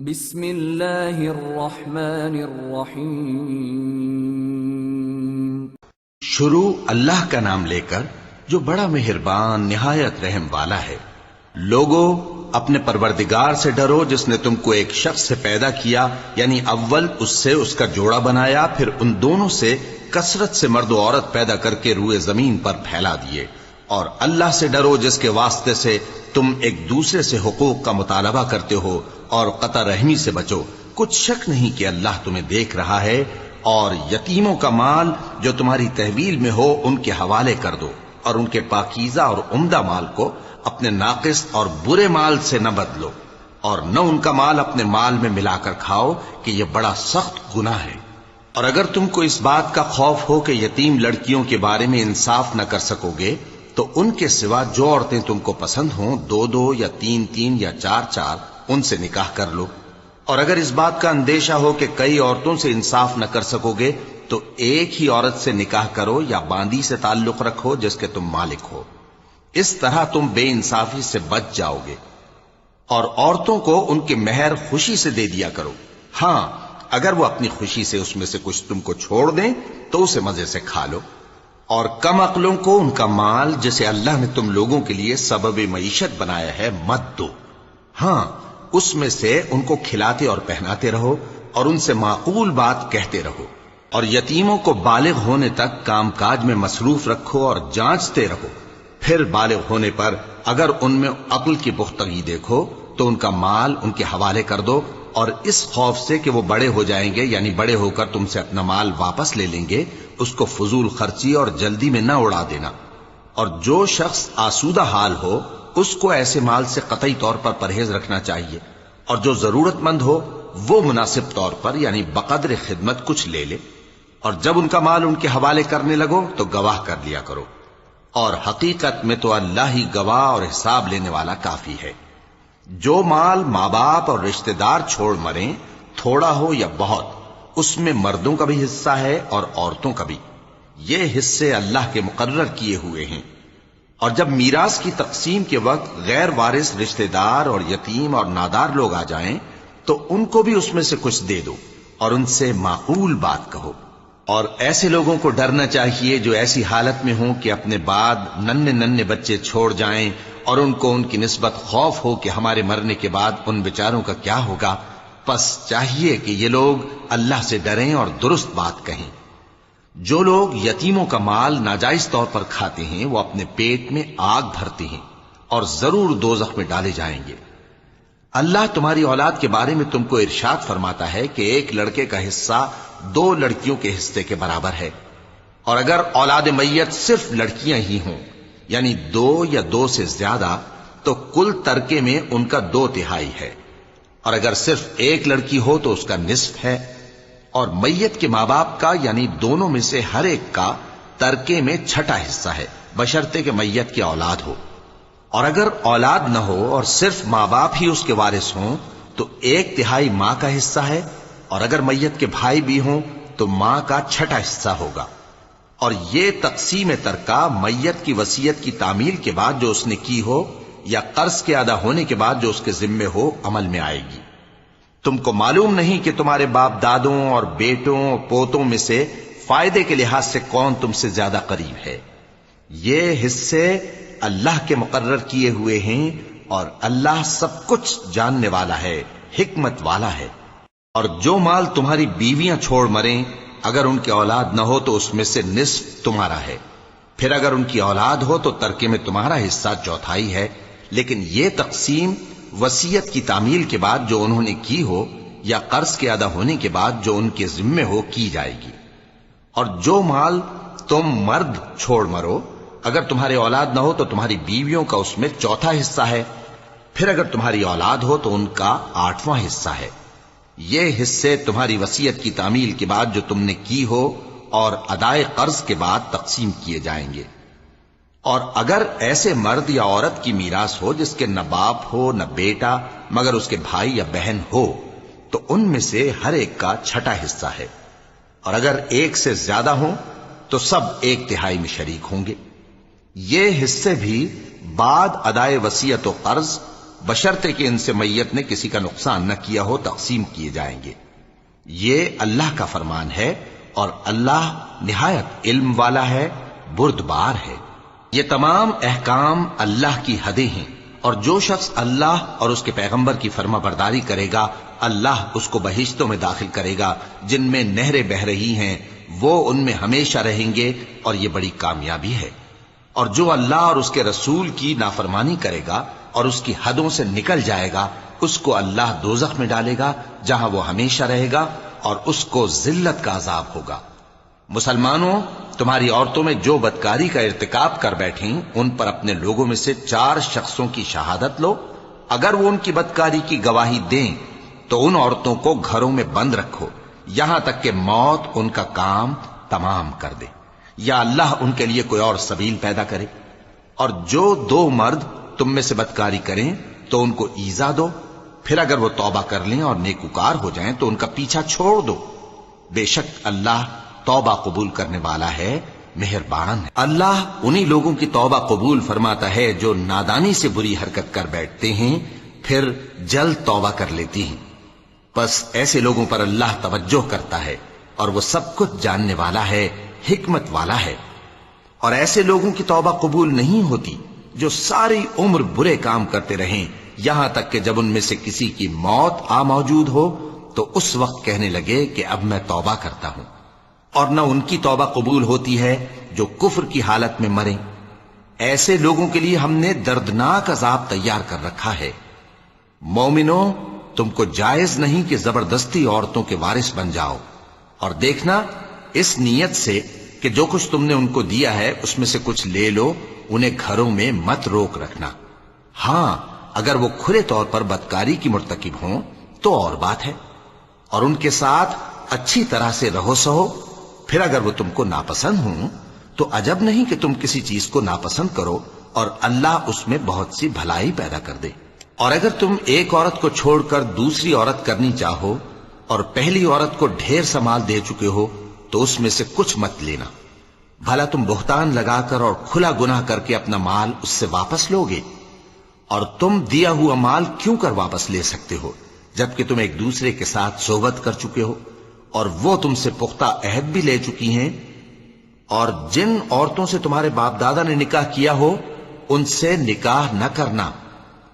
بسم اللہ الرحمن الرحیم۔ شروع اللہ کا نام لے کر جو بڑا مہربان نہایت رحم والا ہے۔ لوگو اپنے پروردگار سے ڈرو جس نے تم کو ایک شخص سے پیدا کیا، یعنی اول اس سے اس کا جوڑا بنایا، پھر ان دونوں سے کثرت سے مرد و عورت پیدا کر کے روئے زمین پر پھیلا دیے۔ اور اللہ سے ڈرو جس کے واسطے سے تم ایک دوسرے سے حقوق کا مطالبہ کرتے ہو، اور قطع رحمی سے بچو۔ کچھ شک نہیں کہ اللہ تمہیں دیکھ رہا ہے۔ اور یتیموں کا مال جو تمہاری تحویل میں ہو ان کے حوالے کر دو، اور ان کے پاکیزہ اور عمدہ مال کو اپنے ناقص اور برے مال سے نہ بدلو، اور نہ ان کا مال اپنے مال میں ملا کر کھاؤ کہ یہ بڑا سخت گناہ ہے۔ اور اگر تم کو اس بات کا خوف ہو کہ یتیم لڑکیوں کے بارے میں انصاف نہ کر سکو گے تو ان کے سوا جو عورتیں تم کو پسند ہوں، دو دو یا تین تین یا چار چار، ان سے نکاح کر لو۔ اور اگر اس بات کا اندیشہ ہو کہ کئی عورتوں سے انصاف نہ کر سکو گے تو ایک ہی عورت سے نکاح کرو یا باندی سے تعلق رکھو جس کے تم مالک ہو۔ اس طرح تم بے انصافی سے بچ جاؤ گے۔ اور عورتوں کو ان کے مہر خوشی سے دے دیا کرو۔ ہاں، اگر وہ اپنی خوشی سے اس میں سے کچھ تم کو چھوڑ دیں تو اسے مزے سے کھا لو۔ اور کم عقلوں کو ان کا مال جسے اللہ نے تم لوگوں کے لیے سبب معیشت بنایا ہے مت دو۔ ہاں، اس میں سے ان کو کھلاتے اور پہناتے رہو، اور ان سے معقول بات کہتے رہو۔ اور یتیموں کو بالغ ہونے تک کام کاج میں مصروف رکھو اور جانچتے رہو۔ پھر بالغ ہونے پر اگر ان میں عقل کی پختگی دیکھو تو ان کا مال ان کے حوالے کر دو، اور اس خوف سے کہ وہ بڑے ہو جائیں گے، یعنی بڑے ہو کر تم سے اپنا مال واپس لے لیں گے، اس کو فضول خرچی اور جلدی میں نہ اڑا دینا۔ اور جو شخص آسودہ حال ہو اس کو ایسے مال سے قطعی طور پر پرہیز رکھنا چاہیے، اور جو ضرورت مند ہو وہ مناسب طور پر یعنی بقدر خدمت کچھ لے لے۔ اور جب ان کا مال ان کے حوالے کرنے لگو تو گواہ کر لیا کرو، اور حقیقت میں تو اللہ ہی گواہ اور حساب لینے والا کافی ہے۔ جو مال ماں باپ اور رشتہ دار چھوڑ مریں، تھوڑا ہو یا بہت، اس میں مردوں کا بھی حصہ ہے اور عورتوں کا بھی۔ یہ حصے اللہ کے مقرر کیے ہوئے ہیں۔ اور جب میراث کی تقسیم کے وقت غیر وارث رشتہ دار اور یتیم اور نادار لوگ آ جائیں تو ان کو بھی اس میں سے کچھ دے دو، اور ان سے معقول بات کہو۔ اور ایسے لوگوں کو ڈرنا چاہیے جو ایسی حالت میں ہوں کہ اپنے بعد ننھے ننھے بچے چھوڑ جائیں، اور ان کو ان کی نسبت خوف ہو کہ ہمارے مرنے کے بعد ان بیچاروں کا کیا ہوگا۔ پس چاہیے کہ یہ لوگ اللہ سے ڈریں اور درست بات کہیں۔ جو لوگ یتیموں کا مال ناجائز طور پر کھاتے ہیں وہ اپنے پیٹ میں آگ بھرتے ہیں اور ضرور دوزخ میں ڈالے جائیں گے۔ اللہ تمہاری اولاد کے بارے میں تم کو ارشاد فرماتا ہے کہ ایک لڑکے کا حصہ دو لڑکیوں کے حصے کے برابر ہے، اور اگر اولاد میت صرف لڑکیاں ہی ہوں یعنی دو یا دو سے زیادہ تو کل ترکے میں ان کا 2/3 ہے، اور اگر صرف ایک لڑکی ہو تو اس کا نصف ہے۔ اور میت کے ماں باپ کا یعنی دونوں میں سے ہر ایک کا ترکے میں 6واں حصہ ہے، بشرطے کہ میت کی اولاد ہو۔ اور اگر اولاد نہ ہو اور صرف ماں باپ ہی اس کے وارث ہوں تو 1/3 ماں کا حصہ ہے، اور اگر میت کے بھائی بھی ہوں تو ماں کا 6واں حصہ ہوگا۔ اور یہ تقسیم ترکہ میت کی وصیت کی تعمیل کے بعد جو اس نے کی ہو یا قرض کے ادا ہونے کے بعد جو اس کے ذمے ہو عمل میں آئے گی۔ تم کو معلوم نہیں کہ تمہارے باپ دادوں اور بیٹوں اور پوتوں میں سے فائدے کے لحاظ سے کون تم سے زیادہ قریب ہے۔ یہ حصے اللہ کے مقرر کیے ہوئے ہیں، اور اللہ سب کچھ جاننے والا ہے، حکمت والا ہے۔ اور جو مال تمہاری بیویاں چھوڑ مریں اگر ان کی اولاد نہ ہو تو اس میں سے نصف تمہارا ہے، پھر اگر ان کی اولاد ہو تو ترکے میں تمہارا حصہ 1/4 ہے۔ لیکن یہ تقسیم وصیت کی تعمیل کے بعد جو انہوں نے کی ہو یا قرض کے ادا ہونے کے بعد جو ان کے ذمے ہو کی جائے گی۔ اور جو مال تم مرد چھوڑ مرو اگر تمہاری اولاد نہ ہو تو تمہاری بیویوں کا اس میں 1/4 حصہ ہے، پھر اگر تمہاری اولاد ہو تو ان کا 8واں حصہ ہے۔ یہ حصے تمہاری وصیت کی تعمیل کے بعد جو تم نے کی ہو اور ادائے قرض کے بعد تقسیم کیے جائیں گے۔ اور اگر ایسے مرد یا عورت کی میراث ہو جس کے نہ باپ ہو نہ بیٹا مگر اس کے بھائی یا بہن ہو تو ان میں سے ہر ایک کا 6واں حصہ ہے، اور اگر ایک سے زیادہ ہوں تو سب 1/3 میں شریک ہوں گے۔ یہ حصے بھی بعد ادائے وصیت و قرض بشرطے کہ ان سے میت نے کسی کا نقصان نہ کیا ہو تقسیم کیے جائیں گے۔ یہ اللہ کا فرمان ہے اور اللہ نہایت علم والا ہے، بردبار ہے۔ یہ تمام احکام اللہ کی حدیں ہیں، اور جو شخص اللہ اور اس کے پیغمبر کی فرما برداری کرے گا اللہ اس کو بہشتوں میں داخل کرے گا جن میں نہریں بہ رہی ہیں، وہ ان میں ہمیشہ رہیں گے، اور یہ بڑی کامیابی ہے۔ اور جو اللہ اور اس کے رسول کی نافرمانی کرے گا اور اس کی حدوں سے نکل جائے گا اس کو اللہ دوزخ میں ڈالے گا جہاں وہ ہمیشہ رہے گا، اور اس کو ذلت کا عذاب ہوگا۔ مسلمانوں، تمہاری عورتوں میں جو بدکاری کا ارتکاب کر بیٹھیں ان پر اپنے لوگوں میں سے 4 شخصوں کی شہادت لو۔ اگر وہ ان کی بدکاری کی گواہی دیں تو ان عورتوں کو گھروں میں بند رکھو یہاں تک کہ موت ان کا کام تمام کر دے، یا اللہ ان کے لیے کوئی اور سبیل پیدا کرے۔ اور جو 2 مرد تم میں سے بدکاری کریں تو ان کو ایذا دو، پھر اگر وہ توبہ کر لیں اور نیکوکار ہو جائیں تو ان کا پیچھا چھوڑ دو۔ بے شک اللہ توبہ قبول کرنے والا ہے، مہربان ہے۔ اللہ انہی لوگوں کی توبہ قبول فرماتا ہے جو نادانی سے بری حرکت کر بیٹھتے ہیں پھر جلد توبہ کر لیتی ہیں۔ پس ایسے لوگوں پر اللہ توجہ کرتا ہے اور وہ سب کچھ جاننے والا ہے، حکمت والا ہے۔ اور ایسے لوگوں کی توبہ قبول نہیں ہوتی جو ساری عمر برے کام کرتے رہیں یہاں تک کہ جب ان میں سے کسی کی موت آ موجود ہو تو اس وقت کہنے لگے کہ اب میں توبہ کرتا ہوں۔ اور نہ ان کی توبہ قبول ہوتی ہے جو کفر کی حالت میں مریں۔ ایسے لوگوں کے لیے ہم نے دردناک عذاب تیار کر رکھا ہے۔ مومنوں، تم کو جائز نہیں کہ زبردستی عورتوں کے وارث بن جاؤ، اور دیکھنا اس نیت سے کہ جو کچھ تم نے ان کو دیا ہے اس میں سے کچھ لے لو، انہیں گھروں میں مت روک رکھنا۔ ہاں، اگر وہ کھلے طور پر بدکاری کی مرتکب ہوں تو اور بات ہے، اور ان کے ساتھ اچھی طرح سے رہو سہو۔ پھر اگر وہ تم کو ناپسند ہوں تو عجب نہیں کہ تم کسی چیز کو ناپسند کرو، اور اللہ اس میں بہت سی بھلائی پیدا کر دے۔ اور اگر تم ایک عورت کو چھوڑ کر دوسری عورت کرنی چاہو اور پہلی عورت کو ڈھیر سا مال دے چکے ہو تو اس میں سے کچھ مت لینا، بھلا تم بہتان لگا کر اور کھلا گناہ کر کے اپنا مال اس سے واپس لوگے؟ اور تم دیا ہوا مال کیوں کر واپس لے سکتے ہو جبکہ تم ایک دوسرے کے ساتھ صحبت کر چکے ہو اور وہ تم سے پختہ عہد بھی لے چکی ہیں؟ اور جن عورتوں سے تمہارے باپ دادا نے نکاح کیا ہو ان سے نکاح نہ کرنا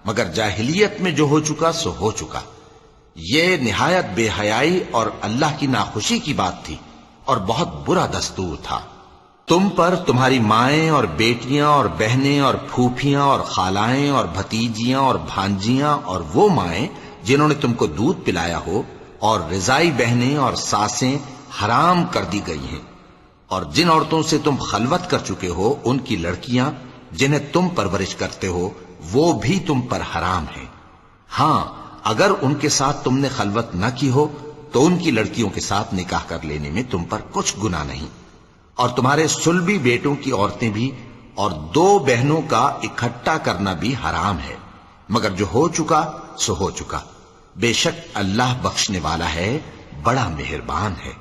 مگر جاہلیت میں جو ہو چکا سو ہو چکا۔ یہ نہایت بے حیائی اور اللہ کی ناخوشی کی بات تھی اور بہت برا دستور تھا۔ تم پر تمہاری مائیں اور بیٹیاں اور بہنیں اور پھوپھیاں اور خالائیں اور بھتیجیاں اور بھانجیاں اور وہ مائیں جنہوں نے تم کو دودھ پلایا ہو اور رضائی بہنیں اور ساسیں حرام کر دی گئی ہیں، اور جن عورتوں سے تم خلوت کر چکے ہو ان کی لڑکیاں جنہیں تم پرورش کرتے ہو وہ بھی تم پر حرام ہیں۔ ہاں، اگر ان کے ساتھ تم نے خلوت نہ کی ہو تو ان کی لڑکیوں کے ساتھ نکاح کر لینے میں تم پر کچھ گناہ نہیں، اور تمہارے صلبی بیٹوں کی عورتیں بھی اور 2 بہنوں کا اکٹھا کرنا بھی حرام ہے، مگر جو ہو چکا سو ہو چکا۔ بے شک اللہ بخشنے والا ہے، بڑا مہربان ہے۔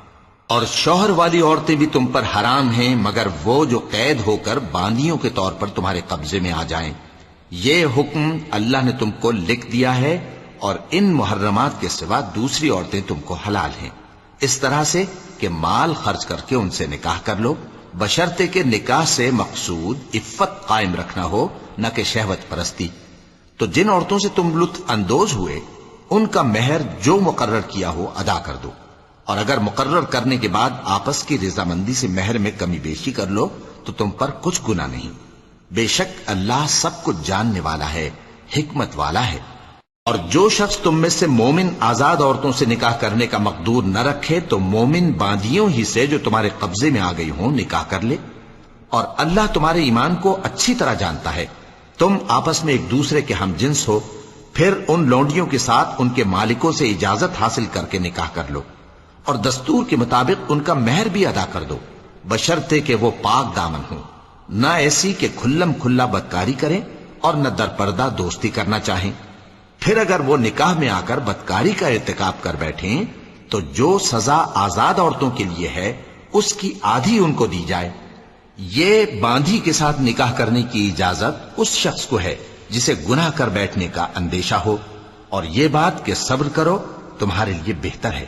اور شوہر والی عورتیں بھی تم پر حرام ہیں مگر وہ جو قید ہو کر باندیوں کے طور پر تمہارے قبضے میں آ جائیں۔ یہ حکم اللہ نے تم کو لکھ دیا ہے، اور ان محرمات کے سوا دوسری عورتیں تم کو حلال ہیں، اس طرح سے کہ مال خرچ کر کے ان سے نکاح کر لو، بشرطے کہ نکاح سے مقصود عفت قائم رکھنا ہو نہ کہ شہوت پرستی۔ تو جن عورتوں سے تم لطف اندوز ہوئے ان کا مہر جو مقرر کیا ہو ادا کر دو، اور اگر مقرر کرنے کے بعد آپس کی رضامندی سے مہر میں کمی بیشی کر لو تو تم پر کچھ گناہ نہیں۔ بے شک اللہ سب کچھ جاننے والا ہے، حکمت والا ہے۔ اور جو شخص تم میں سے مومن آزاد عورتوں سے نکاح کرنے کا مقدور نہ رکھے تو مومن باندیوں ہی سے جو تمہارے قبضے میں آ گئی ہوں نکاح کر لے، اور اللہ تمہارے ایمان کو اچھی طرح جانتا ہے۔ تم آپس میں ایک دوسرے کے ہم جنس ہو، پھر ان لونڈیوں کے ساتھ ان کے مالکوں سے اجازت حاصل کر کے نکاح کر لو، اور دستور کے مطابق ان کا مہر بھی ادا کر دو، بشرطے کہ وہ پاک دامن ہوں، نہ ایسی کہ کھلم کھلا بدکاری کریں اور نہ در پردہ دوستی کرنا چاہیں۔ پھر اگر وہ نکاح میں آ کر بدکاری کا ارتکاب کر بیٹھیں تو جو سزا آزاد عورتوں کے لیے ہے اس کی آدھی ان کو دی جائے۔ یہ باندھی کے ساتھ نکاح کرنے کی اجازت اس شخص کو ہے جسے گناہ کر بیٹھنے کا اندیشہ ہو، اور یہ بات کہ صبر کرو تمہارے لیے بہتر ہے،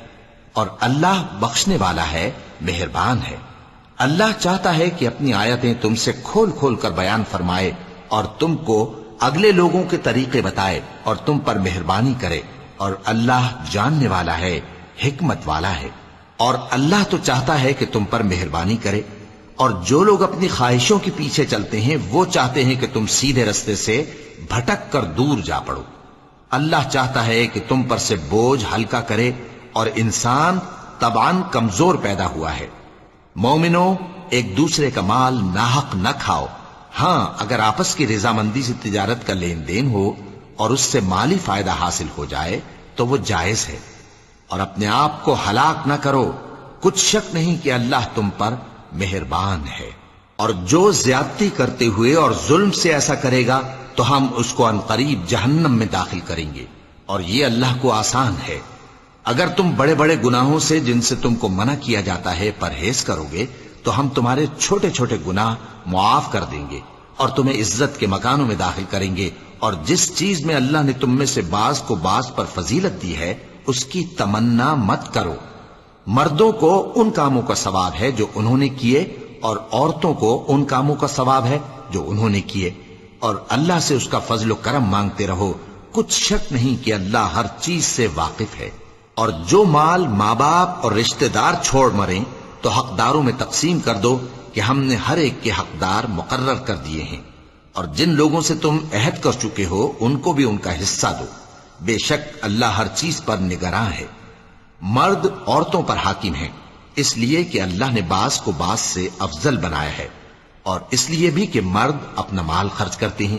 اور اللہ بخشنے والا ہے، مہربان ہے۔ اللہ چاہتا ہے کہ اپنی آیتیں تم سے کھول کھول کر بیان فرمائے اور تم کو اگلے لوگوں کے طریقے بتائے اور تم پر مہربانی کرے، اور اللہ جاننے والا ہے، حکمت والا ہے۔ اور اللہ تو چاہتا ہے کہ تم پر مہربانی کرے، اور جو لوگ اپنی خواہشوں کے پیچھے چلتے ہیں وہ چاہتے ہیں کہ تم سیدھے رستے سے بھٹک کر دور جا پڑو۔ اللہ چاہتا ہے کہ تم پر سے بوجھ ہلکا کرے، اور انسان طبعاً کمزور پیدا ہوا ہے۔ مومنوں، ایک دوسرے کا مال ناحق نہ کھاؤ، ہاں اگر آپس کی رضامندی سے تجارت کا لین دین ہو اور اس سے مالی فائدہ حاصل ہو جائے تو وہ جائز ہے، اور اپنے آپ کو ہلاک نہ کرو، کچھ شک نہیں کہ اللہ تم پر مہربان ہے۔ اور جو زیادتی کرتے ہوئے اور ظلم سے ایسا کرے گا تو ہم اس کو عنقریب جہنم میں داخل کریں گے، اور یہ اللہ کو آسان ہے۔ اگر تم بڑے بڑے گناہوں سے جن سے تم کو منع کیا جاتا ہے پرہیز کرو گے تو ہم تمہارے چھوٹے چھوٹے گناہ معاف کر دیں گے اور تمہیں عزت کے مکانوں میں داخل کریں گے، اور جس چیز میں اللہ نے تم میں سے بعض کو بعض پر فضیلت دی ہے اس کی تمنا مت کرو۔ مردوں کو ان کاموں کا ثواب ہے جو انہوں نے کیے، اور عورتوں کو ان کاموں کا ثواب ہے جو انہوں نے کیے، اور اللہ سے اس کا فضل و کرم مانگتے رہو، کچھ شک نہیں کہ اللہ ہر چیز سے واقف ہے۔ اور جو مال ماں باپ اور رشتہ دار چھوڑ مریں تو حقداروں میں تقسیم کر دو کہ ہم نے ہر ایک کے حقدار مقرر کر دیے ہیں، اور جن لوگوں سے تم عہد کر چکے ہو ان کو بھی ان کا حصہ دو، بے شک اللہ ہر چیز پر نگراں ہے۔ مرد عورتوں پر حاکم ہیں، اس لیے کہ اللہ نے بعض کو بعض سے افضل بنایا ہے، اور اس لیے بھی کہ مرد اپنا مال خرچ کرتے ہیں،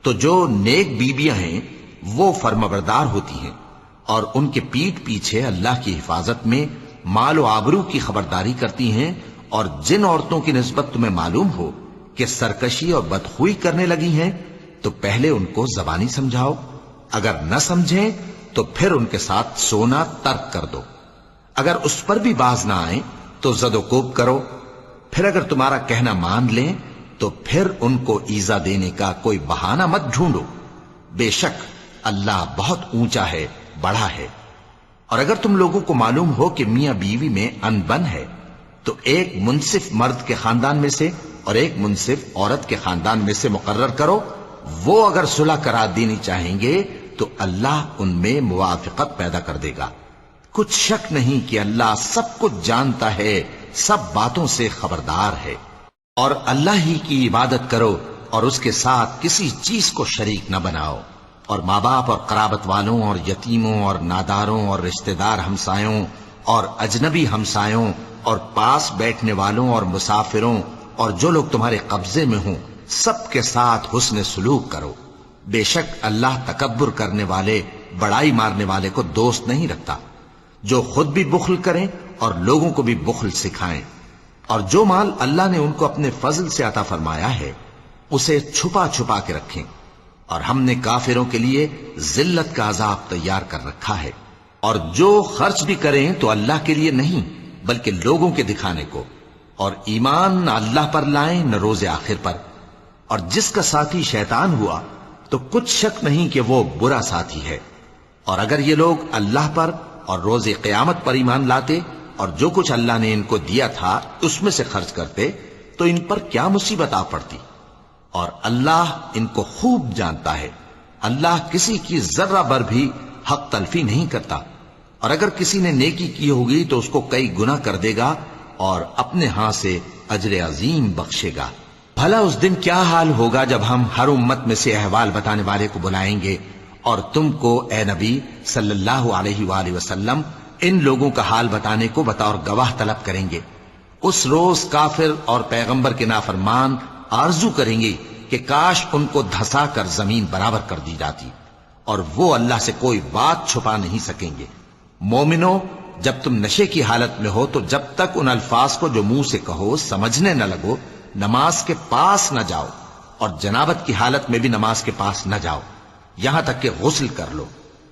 تو جو نیک بیویاں ہیں وہ فرمانبردار ہوتی ہیں، اور ان کے پیٹھ پیچھے اللہ کی حفاظت میں مال و آبرو کی خبرداری کرتی ہیں۔ اور جن عورتوں کی نسبت تمہیں معلوم ہو کہ سرکشی اور بدخوئی کرنے لگی ہیں تو پہلے ان کو زبانی سمجھاؤ، اگر نہ سمجھیں تو پھر ان کے ساتھ سونا ترک کر دو، اگر اس پر بھی باز نہ آئیں تو زد و کوب کرو، پھر اگر تمہارا کہنا مان لیں تو پھر ان کو ایذا دینے کا کوئی بہانہ مت ڈھونڈو، بے شک اللہ بہت اونچا ہے، بڑا ہے۔ اور اگر تم لوگوں کو معلوم ہو کہ میاں بیوی میں انبن ہے تو ایک منصف مرد کے خاندان میں سے اور ایک منصف عورت کے خاندان میں سے مقرر کرو، وہ اگر صلح کرا دینی چاہیں گے تو اللہ ان میں موافقت پیدا کر دے گا۔ کچھ شک نہیں کہ اللہ سب کچھ جانتا ہے، سب باتوں سے خبردار ہے۔ اور اللہ ہی کی عبادت کرو اور اس کے ساتھ کسی چیز کو شریک نہ بناؤ، اور ماں باپ اور قرابت والوں اور یتیموں اور ناداروں اور رشتہ دار ہمسایوں اور اجنبی ہمسایوں اور پاس بیٹھنے والوں اور مسافروں اور جو لوگ تمہارے قبضے میں ہوں سب کے ساتھ حسن سلوک کرو، بے شک اللہ تکبر کرنے والے، بڑائی مارنے والے کو دوست نہیں رکھتا۔ جو خود بھی بخل کریں اور لوگوں کو بھی بخل سکھائیں، اور جو مال اللہ نے ان کو اپنے فضل سے عطا فرمایا ہے اسے چھپا چھپا کے رکھیں، اور ہم نے کافروں کے لیے ذلت کا عذاب تیار کر رکھا ہے۔ اور جو خرچ بھی کریں تو اللہ کے لیے نہیں بلکہ لوگوں کے دکھانے کو، اور ایمان نہ اللہ پر لائیں نہ روز آخر پر، اور جس کا ساتھی شیطان ہوا تو کچھ شک نہیں کہ وہ برا ساتھی ہے۔ اور اگر یہ لوگ اللہ پر اور روز قیامت پر ایمان لاتے اور جو کچھ اللہ نے ان کو دیا تھا اس میں سے خرچ کرتے تو ان پر کیا مصیبت آ پڑتی، اور اللہ ان کو خوب جانتا ہے۔ اللہ کسی کی ذرہ بر بھی حق تلفی نہیں کرتا، اور اگر کسی نے نیکی کی ہوگی تو اس کو کئی گنا کر دے گا اور اپنے ہاں سے اجر عظیم بخشے گا۔ بھلا اس دن کیا حال ہوگا جب ہم ہر امت میں سے احوال بتانے والے کو بلائیں گے اور تم کو اے نبی صلی اللہ علیہ وآلہ وسلم ان لوگوں کا حال بتانے کو بطور گواہ طلب کریں گے۔ اس روز کافر اور پیغمبر کے نافرمان آرزو کریں گے کہ کاش ان کو دھسا کر زمین برابر کر دی جاتی، اور وہ اللہ سے کوئی بات چھپا نہیں سکیں گے۔ مومنو، جب تم نشے کی حالت میں ہو تو جب تک ان الفاظ کو جو منہ سے کہو سمجھنے نہ لگو نماز کے پاس نہ جاؤ، اور جنابت کی حالت میں بھی نماز کے پاس نہ جاؤ یہاں تک کہ غسل کر لو۔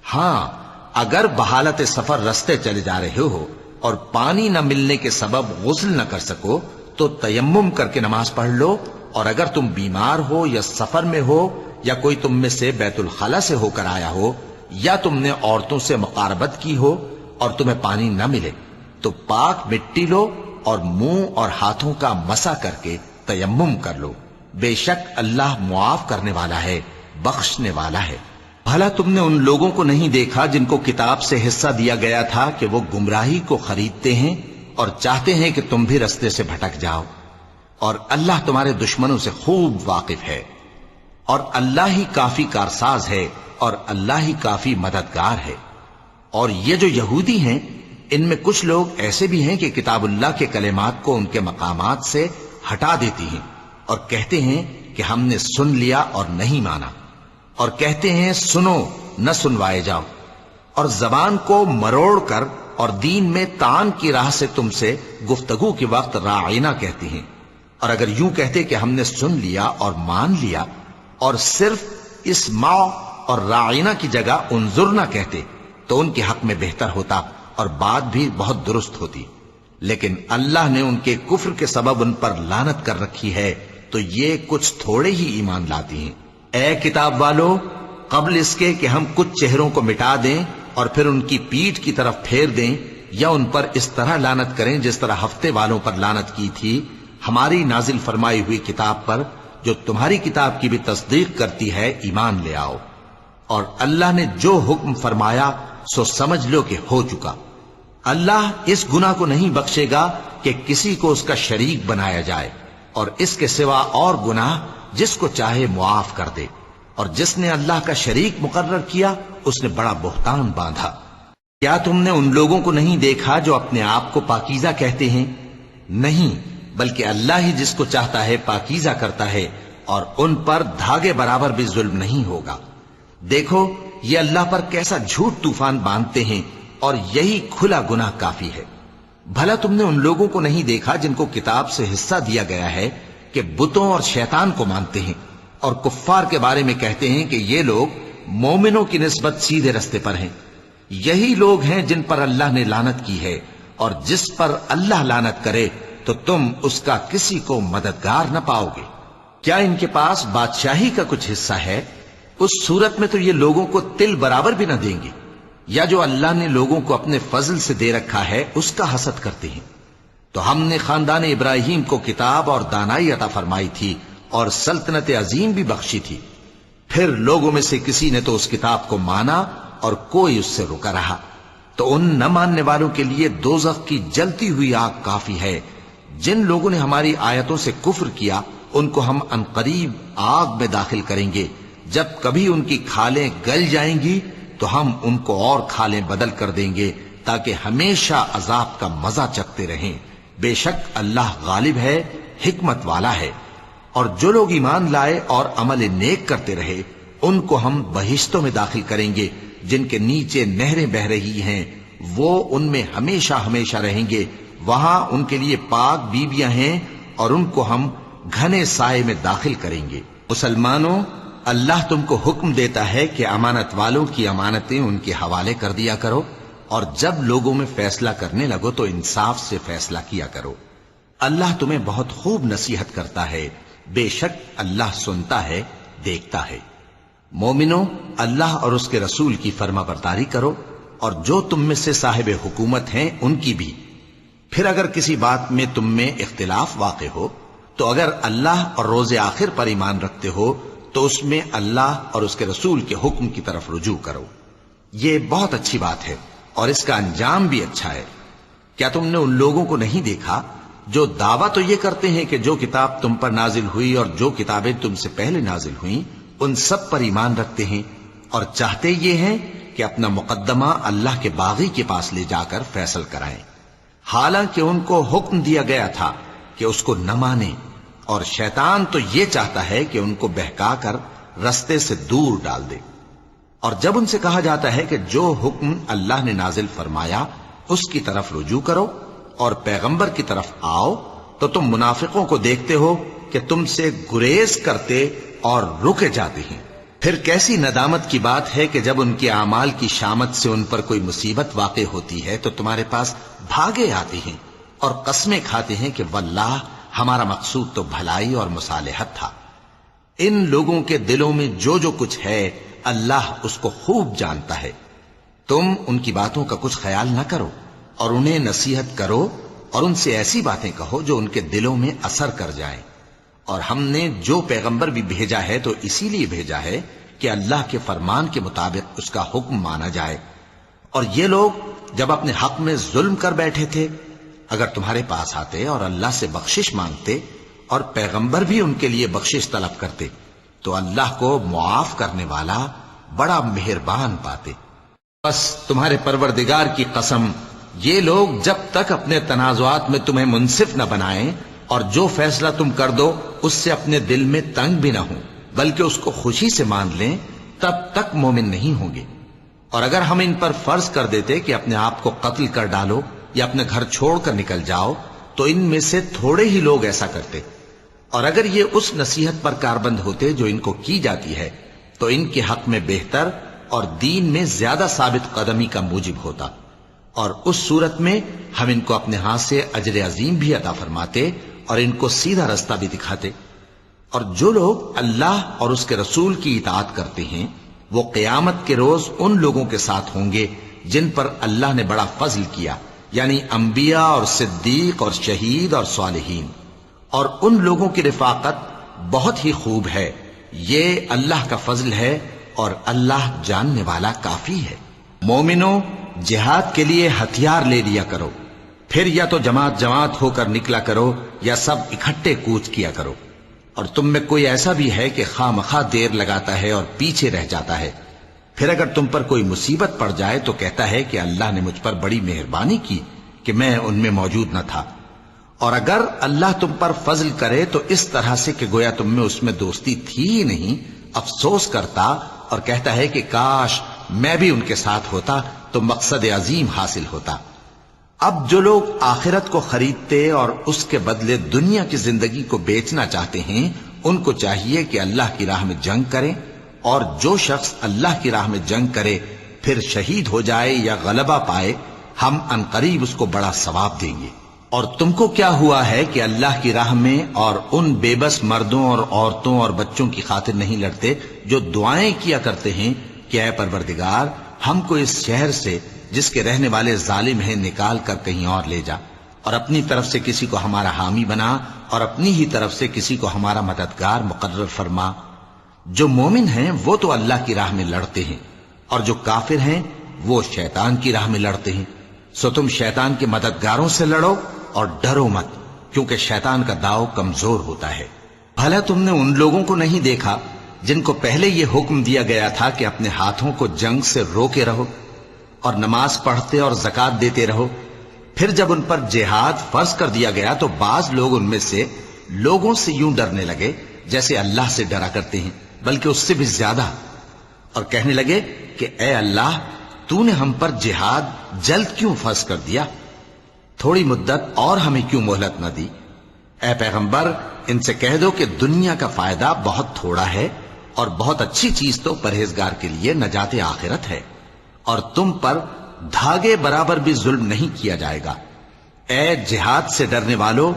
ہاں، اگر بحالت سفر رستے چلے جا رہے ہو اور پانی نہ ملنے کے سبب غسل نہ کر سکو تو تیمم کر کے نماز پڑھ لو، اور اگر تم بیمار ہو یا سفر میں ہو یا کوئی تم میں سے بیت الخلا سے ہو کر آیا ہو، یا تم نے عورتوں سے مقاربت کی ہو اور تمہیں پانی نہ ملے، تو پاک مٹی لو اور منہ اور ہاتھوں کا مسح کر کے تیمم کر لو، بے شک اللہ معاف کرنے والا ہے، بخشنے والا ہے۔ بھلا تم نے ان لوگوں کو نہیں دیکھا جن کو کتاب سے حصہ دیا گیا تھا کہ وہ گمراہی کو خریدتے ہیں اور چاہتے ہیں کہ تم بھی رستے سے بھٹک جاؤ، اور اللہ تمہارے دشمنوں سے خوب واقف ہے، اور اللہ ہی کافی کارساز ہے، اور اللہ ہی کافی مددگار ہے۔ اور یہ جو یہودی ہیں، ان میں کچھ لوگ ایسے بھی ہیں کہ کتاب اللہ کے کلمات کو ان کے مقامات سے ہٹا دیتی ہیں، اور کہتے ہیں کہ ہم نے سن لیا اور نہیں مانا، اور کہتے ہیں سنو نہ سنوائے جاؤ، اور زبان کو مروڑ کر اور دین میں طعن کی راہ سے تم سے گفتگو کے وقت راعینا کہتی ہیں۔ اور اگر یوں کہتے کہ ہم نے سن لیا اور مان لیا، اور صرف اسمع اور راعینا کی جگہ انظرنا کہتے، تو ان کے حق میں بہتر ہوتا اور بات بھی بہت درست ہوتی، لیکن اللہ نے ان کے کفر کے سبب ان پر لعنت کر رکھی ہے، تو یہ کچھ تھوڑے ہی ایمان لاتی ہیں۔ اے کتاب والو، قبل اس کے کہ ہم کچھ چہروں کو مٹا دیں اور پھر ان کی پیٹھ کی طرف پھیر دیں یا ان پر اس طرح لعنت کریں جس طرح ہفتے والوں پر لعنت کی تھی، ہماری نازل فرمائی ہوئی کتاب پر جو تمہاری کتاب کی بھی تصدیق کرتی ہے ایمان لے آؤ، اور اللہ نے جو حکم فرمایا سو سمجھ لو کہ ہو چکا۔ اللہ اس گناہ کو نہیں بخشے گا کہ کسی کو اس کا شریک بنایا جائے، اور اس کے سوا اور گناہ جس کو چاہے معاف کر دے، اور جس نے اللہ کا شریک مقرر کیا اس نے بڑا بہتان باندھا۔ کیا تم نے ان لوگوں کو نہیں دیکھا جو اپنے آپ کو پاکیزہ کہتے ہیں؟ نہیں، بلکہ اللہ ہی جس کو چاہتا ہے پاکیزہ کرتا ہے، اور ان پر دھاگے برابر بھی ظلم نہیں ہوگا۔ دیکھو یہ اللہ پر کیسا جھوٹ طوفان باندھتے ہیں، اور یہی کھلا گناہ کافی ہے۔ بھلا تم نے ان لوگوں کو نہیں دیکھا جن کو کتاب سے حصہ دیا گیا ہے کہ بتوں اور شیطان کو مانتے ہیں، اور کفار کے بارے میں کہتے ہیں کہ یہ لوگ مومنوں کی نسبت سیدھے رستے پر ہیں۔ یہی لوگ ہیں جن پر اللہ نے لعنت کی ہے، اور جس پر اللہ لعنت کرے تو تم اس کا کسی کو مددگار نہ پاؤ گے۔ کیا ان کے پاس بادشاہی کا کچھ حصہ ہے؟ اس صورت میں تو یہ لوگوں کو تل برابر بھی نہ دیں گے، یا جو اللہ نے لوگوں کو اپنے فضل سے دے رکھا ہے اس کا حسد کرتے ہیں۔ تو ہم نے خاندان ابراہیم کو کتاب اور دانائی عطا فرمائی تھی اور سلطنت عظیم بھی بخشی تھی، پھر لوگوں میں سے کسی نے تو اس کتاب کو مانا اور کوئی اس سے رکا رہا، تو ان نہ ماننے والوں کے لیے دوزخ کی جلتی ہوئی آگ کافی ہے۔ جن لوگوں نے ہماری آیتوں سے کفر کیا ان کو ہم عنقریب آگ میں داخل کریں گے، جب کبھی ان کی کھالیں گل جائیں گی تو ہم ان کو اور کھالیں بدل کر دیں گے تاکہ ہمیشہ عذاب کا مزہ چکھتے رہیں۔ بے شک اللہ غالب ہے، حکمت والا ہے۔ اور جو لوگ ایمان لائے اور عمل نیک کرتے رہے ان کو ہم بہشتوں میں داخل کریں گے جن کے نیچے نہریں بہ رہی ہیں، وہ ان میں ہمیشہ ہمیشہ رہیں گے، وہاں ان کے لیے پاک بیویاں ہیں اور ان کو ہم گھنے سائے میں داخل کریں گے۔ مسلمانوں، اللہ تم کو حکم دیتا ہے کہ امانت والوں کی امانتیں ان کے حوالے کر دیا کرو، اور جب لوگوں میں فیصلہ کرنے لگو تو انصاف سے فیصلہ کیا کرو۔ اللہ تمہیں بہت خوب نصیحت کرتا ہے، بے شک اللہ سنتا ہے، دیکھتا ہے۔ مومنوں، اللہ اور اس کے رسول کی فرما برداری کرو، اور جو تم میں سے صاحب حکومت ہیں ان کی بھی۔ پھر اگر کسی بات میں تم میں اختلاف واقع ہو تو اگر اللہ اور روز آخر پر ایمان رکھتے ہو تو اس میں اللہ اور اس کے رسول کے حکم کی طرف رجوع کرو۔ یہ بہت اچھی بات ہے اور اس کا انجام بھی اچھا ہے۔ کیا تم نے ان لوگوں کو نہیں دیکھا جو دعویٰ تو یہ کرتے ہیں کہ جو کتاب تم پر نازل ہوئی اور جو کتابیں تم سے پہلے نازل ہوئیں ان سب پر ایمان رکھتے ہیں، اور چاہتے یہ ہیں کہ اپنا مقدمہ اللہ کے باغی کے پاس لے جا کر فیصل کرائیں، حالانکہ ان کو حکم دیا گیا تھا کہ اس کو نہ مانیں، اور شیطان تو یہ چاہتا ہے کہ ان کو بہکا کر رستے سے دور ڈال دے۔ اور جب ان سے کہا جاتا ہے کہ جو حکم اللہ نے نازل فرمایا اس کی طرف رجوع کرو اور پیغمبر کی طرف آؤ، تو تم منافقوں کو دیکھتے ہو کہ تم سے گریز کرتے اور رکے جاتے ہیں۔ پھر کیسی ندامت کی بات ہے کہ جب ان کے اعمال کی شامت سے ان پر کوئی مصیبت واقع ہوتی ہے تو تمہارے پاس بھاگے آتے ہیں اور قسمیں کھاتے ہیں کہ واللہ ہمارا مقصود تو بھلائی اور مصالحت تھا۔ ان لوگوں کے دلوں میں جو جو کچھ ہے اللہ اس کو خوب جانتا ہے. تم ان کی باتوں کا کچھ خیال نہ کرو اور انہیں نصیحت کرو اور ان سے ایسی باتیں کہو جو ان کے دلوں میں اثر کر جائیں. اور ہم نے جو پیغمبر بھی بھیجا ہے تو اسی لیے بھیجا ہے کہ اللہ کے فرمان کے مطابق اس کا حکم مانا جائے. اور یہ لوگ جب اپنے حق میں ظلم کر بیٹھے تھے، اگر تمہارے پاس آتے اور اللہ سے بخشش مانگتے اور پیغمبر بھی ان کے لیے بخشش طلب کرتے تو اللہ کو معاف کرنے والا بڑا مہربان پاتے. بس تمہارے پروردگار کی قسم، یہ لوگ جب تک اپنے تنازعات میں تمہیں منصف نہ بنائیں اور جو فیصلہ تم کر دو اس سے اپنے دل میں تنگ بھی نہ ہوں بلکہ اس کو خوشی سے مان لیں، تب تک مومن نہیں ہوں گے. اور اگر ہم ان پر فرض کر دیتے کہ اپنے آپ کو قتل کر ڈالو یا اپنے گھر چھوڑ کر نکل جاؤ تو ان میں سے تھوڑے ہی لوگ ایسا کرتے. اور اگر یہ اس نصیحت پر کاربند ہوتے جو ان کو کی جاتی ہے تو ان کے حق میں بہتر اور دین میں زیادہ ثابت قدمی کا موجب ہوتا. اور اس صورت میں ہم ان کو اپنے ہاتھ سے اجر عظیم بھی عطا فرماتے اور ان کو سیدھا رستہ بھی دکھاتے. اور جو لوگ اللہ اور اس کے رسول کی اطاعت کرتے ہیں وہ قیامت کے روز ان لوگوں کے ساتھ ہوں گے جن پر اللہ نے بڑا فضل کیا، یعنی انبیاء اور صدیق اور شہید اور صالحین. اور ان لوگوں کی رفاقت بہت ہی خوب ہے. یہ اللہ کا فضل ہے اور اللہ جاننے والا کافی ہے. مومنوں، جہاد کے لیے ہتھیار لے لیا کرو، پھر یا تو جماعت جماعت ہو کر نکلا کرو یا سب اکٹھے کوچ کیا کرو. اور تم میں کوئی ایسا بھی ہے کہ خواہ مخواہ دیر لگاتا ہے اور پیچھے رہ جاتا ہے، پھر اگر تم پر کوئی مصیبت پڑ جائے تو کہتا ہے کہ اللہ نے مجھ پر بڑی مہربانی کی کہ میں ان میں موجود نہ تھا. اور اگر اللہ تم پر فضل کرے تو اس طرح سے کہ گویا تم میں اس میں دوستی تھی ہی نہیں، افسوس کرتا اور کہتا ہے کہ کاش میں بھی ان کے ساتھ ہوتا تو مقصد عظیم حاصل ہوتا. اب جو لوگ آخرت کو خریدتے اور اس کے بدلے دنیا کی زندگی کو بیچنا چاہتے ہیں ان کو چاہیے کہ اللہ کی راہ میں جنگ کریں، اور جو شخص اللہ کی راہ میں جنگ کرے پھر شہید ہو جائے یا غلبہ پائے ہم عنقریب اس کو بڑا ثواب دیں گے. اور تم کو کیا ہوا ہے کہ اللہ کی راہ میں اور ان بے بس مردوں اور عورتوں اور بچوں کی خاطر نہیں لڑتے جو دعائیں کیا کرتے ہیں کہ اے پروردگار ہم کو اس شہر سے جس کے رہنے والے ظالم ہیں نکال کر کہیں اور لے جا، اور اپنی طرف سے کسی کو ہمارا حامی بنا اور اپنی ہی طرف سے کسی کو ہمارا مددگار مقرر فرما. جو مومن ہیں وہ تو اللہ کی راہ میں لڑتے ہیں اور جو کافر ہیں وہ شیطان کی راہ میں لڑتے ہیں. سو تم شیطان کے مددگاروں سے لڑو اور ڈرو مت، کیونکہ شیطان کا داؤ کمزور ہوتا ہے. بھلا تم نے ان لوگوں کو نہیں دیکھا جن کو پہلے یہ حکم دیا گیا تھا کہ اپنے ہاتھوں کو جنگ سے روکے رہو اور نماز پڑھتے اور زکوٰۃ دیتے رہو، پھر جب ان پر جہاد فرض کر دیا گیا تو بعض لوگ ان میں سے لوگوں سے یوں ڈرنے لگے جیسے اللہ سے ڈرا کرتے ہیں، بلکہ اس سے بھی زیادہ، اور کہنے لگے کہ اے اللہ تو نے ہم پر جہاد جلد کیوں فرض کر دیا، تھوڑی مدت اور ہمیں کیوں مہلت نہ دی. اے پیغمبر ان سے کہہ دو کہ دنیا کا فائدہ بہت تھوڑا ہے اور بہت اچھی چیز تو پرہیزگار کے لیے نجات آخرت ہے، اور تم پر دھاگے برابر بھی ظلم نہیں کیا جائے گا. اے جہاد سے ڈرنے والو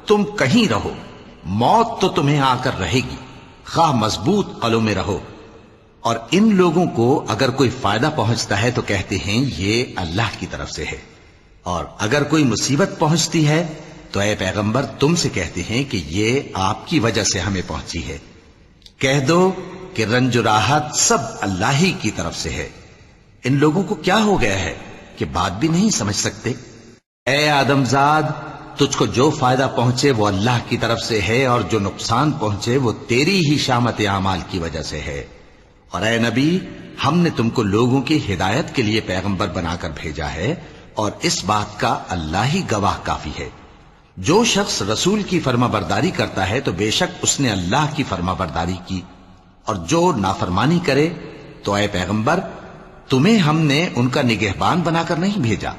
تم کہیں رہو، موت تو تمہیں آ کر رہے گی، خواہ مضبوط قلعوں میں رہو. اور ان لوگوں کو اگر کوئی فائدہ پہنچتا ہے تو کہتے ہیں یہ اللہ کی طرف سے ہے، اور اگر کوئی مصیبت پہنچتی ہے تو اے پیغمبر تم سے کہتے ہیں کہ یہ آپ کی وجہ سے ہمیں پہنچی ہے. کہہ دو کہ رنج و راحت سب اللہ ہی کی طرف سے ہے. ان لوگوں کو کیا ہو گیا ہے کہ بات بھی نہیں سمجھ سکتے. اے آدم زاد تجھ کو جو فائدہ پہنچے وہ اللہ کی طرف سے ہے اور جو نقصان پہنچے وہ تیری ہی شامت اعمال کی وجہ سے ہے. اور اے نبی ہم نے تم کو لوگوں کی ہدایت کے لیے پیغمبر بنا کر بھیجا ہے اور اس بات کا اللہ ہی گواہ کافی ہے. جو شخص رسول کی فرما برداری کرتا ہے تو بے شک اس نے اللہ کی فرما برداری کی، اور جو نافرمانی کرے تو اے پیغمبر تمہیں ہم نے ان کا نگہبان بنا کر نہیں بھیجا.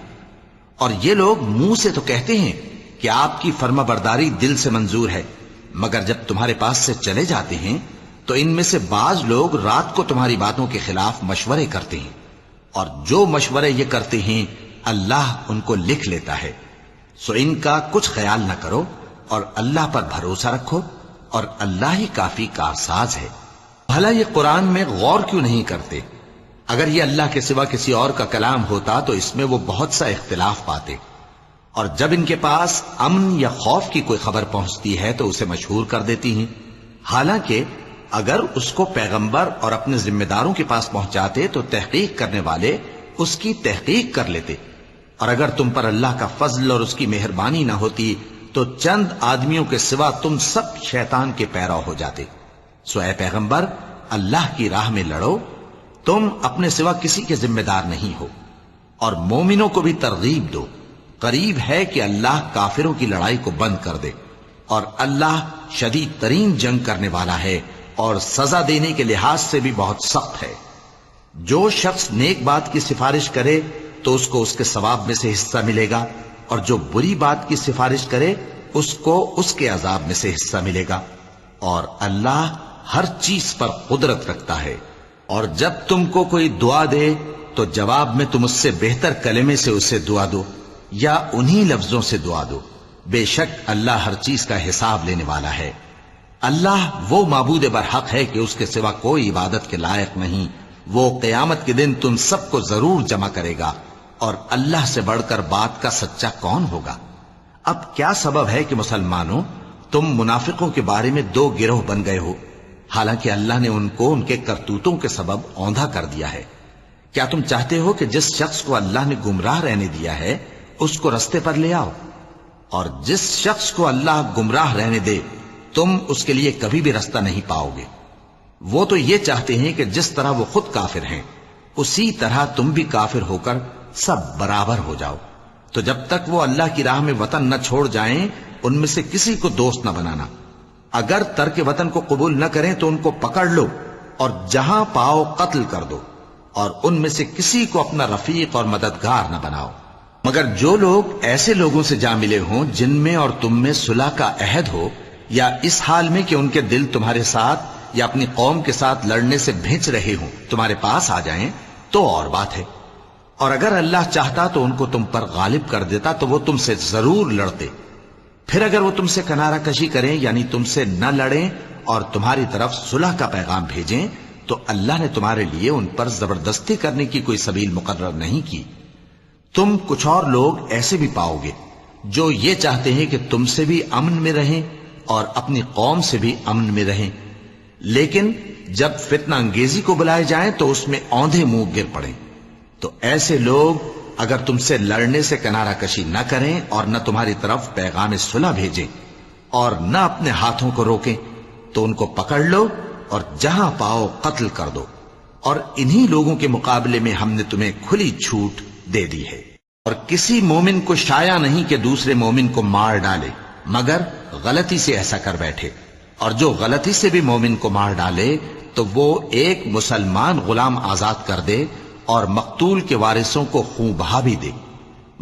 اور یہ لوگ منہ سے تو کہتے ہیں کہ آپ کی فرما برداری دل سے منظور ہے، مگر جب تمہارے پاس سے چلے جاتے ہیں تو ان میں سے بعض لوگ رات کو تمہاری باتوں کے خلاف مشورے کرتے ہیں، اور جو مشورے یہ کرتے ہیں اللہ ان کو لکھ لیتا ہے. سو ان کا کچھ خیال نہ کرو اور اللہ پر بھروسہ رکھو اور اللہ ہی کافی کارساز ہے۔ بھلا یہ قرآن میں غور کیوں نہیں کرتے؟ اگر یہ اللہ کے سوا کسی اور کا کلام ہوتا تو اس میں وہ بہت سا اختلاف پاتے، اور جب ان کے پاس امن یا خوف کی کوئی خبر پہنچتی ہے تو اسے مشہور کر دیتی ہیں، حالانکہ اگر اس کو پیغمبر اور اپنے ذمہ داروں کے پاس پہنچاتے تو تحقیق کرنے والے اس کی تحقیق کر لیتے، اور اگر تم پر اللہ کا فضل اور اس کی مہربانی نہ ہوتی تو چند آدمیوں کے سوا تم سب شیطان کے پیرو ہو جاتے۔ سو اے پیغمبر، اللہ کی راہ میں لڑو، تم اپنے سوا کسی کے ذمہ دار نہیں ہو، اور مومنوں کو بھی ترغیب دو، قریب ہے کہ اللہ کافروں کی لڑائی کو بند کر دے، اور اللہ شدید ترین جنگ کرنے والا ہے اور سزا دینے کے لحاظ سے بھی بہت سخت ہے۔ جو شخص نیک بات کی سفارش کرے تو اس کو اس کے ثواب میں سے حصہ ملے گا، اور جو بری بات کی سفارش کرے اس کو اس کے عذاب میں سے حصہ ملے گا، اور اللہ ہر چیز پر قدرت رکھتا ہے۔ اور جب تم کو کوئی دعا دے تو جواب میں تم اس سے بہتر کلمے سے اسے دعا دو یا انہی لفظوں سے دعا دو، بے شک اللہ ہر چیز کا حساب لینے والا ہے۔ اللہ وہ معبود برحق ہے کہ اس کے سوا کوئی عبادت کے لائق نہیں، وہ قیامت کے دن تم سب کو ضرور جمع کرے گا، اور اللہ سے بڑھ کر بات کا سچا کون ہوگا؟ اب کیا سبب ہے کہ مسلمانوں تم منافقوں کے بارے میں دو گروہ بن گئے ہو، حالانکہ اللہ نے ان کو ان کے کرتوتوں کے سبب اوندھا کر دیا ہے؟ کیا تم چاہتے ہو کہ جس شخص کو اللہ نے گمراہ رہنے دیا ہے اس کو رستے پر لے آؤ، اور جس شخص کو اللہ گمراہ رہنے دے تم اس کے لیے کبھی بھی رستہ نہیں پاؤ گے؟ وہ تو یہ چاہتے ہیں کہ جس طرح وہ خود کافر ہیں اسی طرح تم بھی کافر ہو کر سب برابر ہو جاؤ۔ تو جب تک وہ اللہ کی راہ میں وطن نہ چھوڑ جائیں ان میں سے کسی کو دوست نہ بنانا، اگر ترک وطن کو قبول نہ کریں تو ان کو پکڑ لو اور جہاں پاؤ قتل کر دو، اور ان میں سے کسی کو اپنا رفیق اور مددگار نہ بناؤ، مگر جو لوگ ایسے لوگوں سے جا ملے ہوں جن میں اور تم میں صلح کا عہد ہو، یا اس حال میں کہ ان کے دل تمہارے ساتھ یا اپنی قوم کے ساتھ لڑنے سے بھنچ رہے ہوں تمہارے پاس آ جائیں تو اور بات ہے، اور اگر اللہ چاہتا تو ان کو تم پر غالب کر دیتا تو وہ تم سے ضرور لڑتے۔ پھر اگر وہ تم سے کنارہ کشی کریں یعنی تم سے نہ لڑیں اور تمہاری طرف صلح کا پیغام بھیجیں تو اللہ نے تمہارے لیے ان پر زبردستی کرنے کی کوئی سبیل مقرر نہیں کی۔ تم کچھ اور لوگ ایسے بھی پاؤ گے جو یہ چاہتے ہیں کہ تم سے بھی امن میں رہیں اور اپنی قوم سے بھی امن میں رہیں، لیکن جب فتنہ انگیزی کو بلائے جائیں تو اس میں اوندھے منہ گر پڑیں۔ تو ایسے لوگ اگر تم سے لڑنے سے کنارہ کشی نہ کریں اور نہ تمہاری طرف پیغام صلح بھیجیں اور نہ اپنے ہاتھوں کو روکیں تو ان کو پکڑ لو اور جہاں پاؤ قتل کر دو، اور انہی لوگوں کے مقابلے میں ہم نے تمہیں کھلی چھوٹ دے دی ہے۔ اور کسی مومن کو شایع نہیں کہ دوسرے مومن کو مار ڈالے مگر غلطی سے ایسا کر بیٹھے، اور جو غلطی سے بھی مومن کو مار ڈالے تو وہ ایک مسلمان غلام آزاد کر دے اور مقتول کے وارثوں کو خون بہا بھی دے،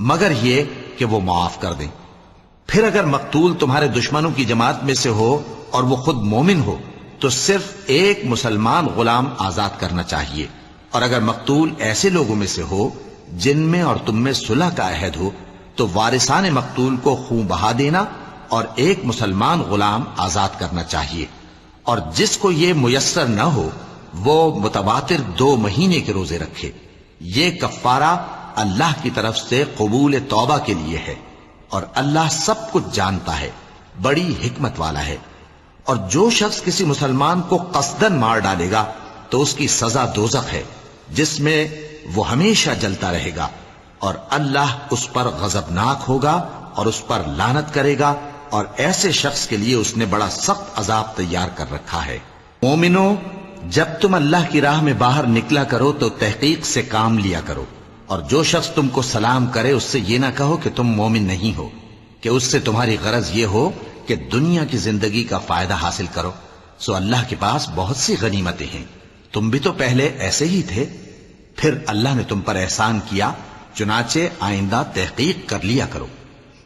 مگر یہ کہ وہ معاف کر دیں۔ پھر اگر مقتول تمہارے دشمنوں کی جماعت میں سے ہو اور وہ خود مومن ہو تو صرف ایک مسلمان غلام آزاد کرنا چاہیے، اور اگر مقتول ایسے لوگوں میں سے ہو جن میں اور تم میں صلح کا عہد ہو تو وارثان مقتول کو خون بہا دینا اور ایک مسلمان غلام آزاد کرنا چاہیے، اور جس کو یہ میسر نہ ہو وہ متواتر 2 مہینے کے روزے رکھے۔ یہ کفارہ اللہ کی طرف سے قبول توبہ کے لیے ہے، اور اللہ سب کچھ جانتا ہے، بڑی حکمت والا ہے۔ اور جو شخص کسی مسلمان کو قصدن مار ڈالے گا تو اس کی سزا دوزخ ہے جس میں وہ ہمیشہ جلتا رہے گا، اور اللہ اس پر غضبناک ہوگا اور اس پر لعنت کرے گا، اور ایسے شخص کے لیے اس نے بڑا سخت عذاب تیار کر رکھا ہے۔ مومنوں، جب تم اللہ کی راہ میں باہر نکلا کرو تو تحقیق سے کام لیا کرو، اور جو شخص تم کو سلام کرے اس سے یہ نہ کہو کہ تم مومن نہیں ہو، کہ اس سے تمہاری غرض یہ ہو کہ دنیا کی زندگی کا فائدہ حاصل کرو۔ سو اللہ کے پاس بہت سی غنیمتیں ہیں، تم بھی تو پہلے ایسے ہی تھے، پھر اللہ نے تم پر احسان کیا، چنانچہ آئندہ تحقیق کر لیا کرو۔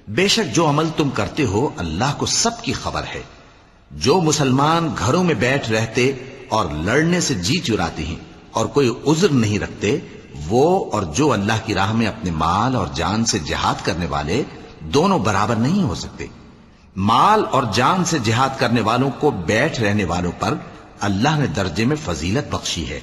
بے شک جو عمل تم کرتے ہو اللہ کو سب کی خبر ہے۔ جو مسلمان گھروں میں بیٹھ رہتے اور لڑنے سے جی چراتے ہیں اور کوئی عذر نہیں رکھتے، وہ اور جو اللہ کی راہ میں اپنے مال اور جان سے جہاد کرنے والے دونوں برابر نہیں ہو سکتے۔ مال اور جان سے جہاد کرنے والوں کو بیٹھ رہنے والوں پر اللہ نے درجے میں فضیلت بخشی ہے،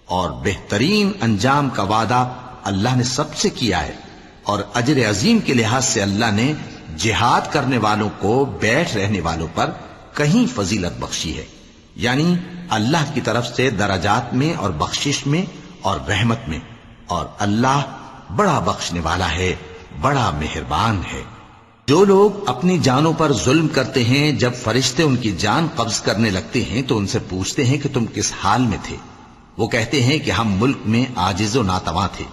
اور بہترین انجام کا وعدہ اللہ نے سب سے کیا ہے، اور اجر عظیم کے لحاظ سے اللہ نے جہاد کرنے والوں کو بیٹھ رہنے والوں پر کہیں فضیلت بخشی ہے، یعنی اللہ کی طرف سے درجات میں اور بخشش میں اور رحمت میں، اور اللہ بڑا بخشنے والا ہے، بڑا مہربان ہے۔ جو لوگ اپنی جانوں پر ظلم کرتے ہیں، جب فرشتے ان کی جان قبض کرنے لگتے ہیں تو ان سے پوچھتے ہیں کہ تم کس حال میں تھے؟ وہ کہتے ہیں کہ ہم ملک میں عاجز و ناتواں تھے۔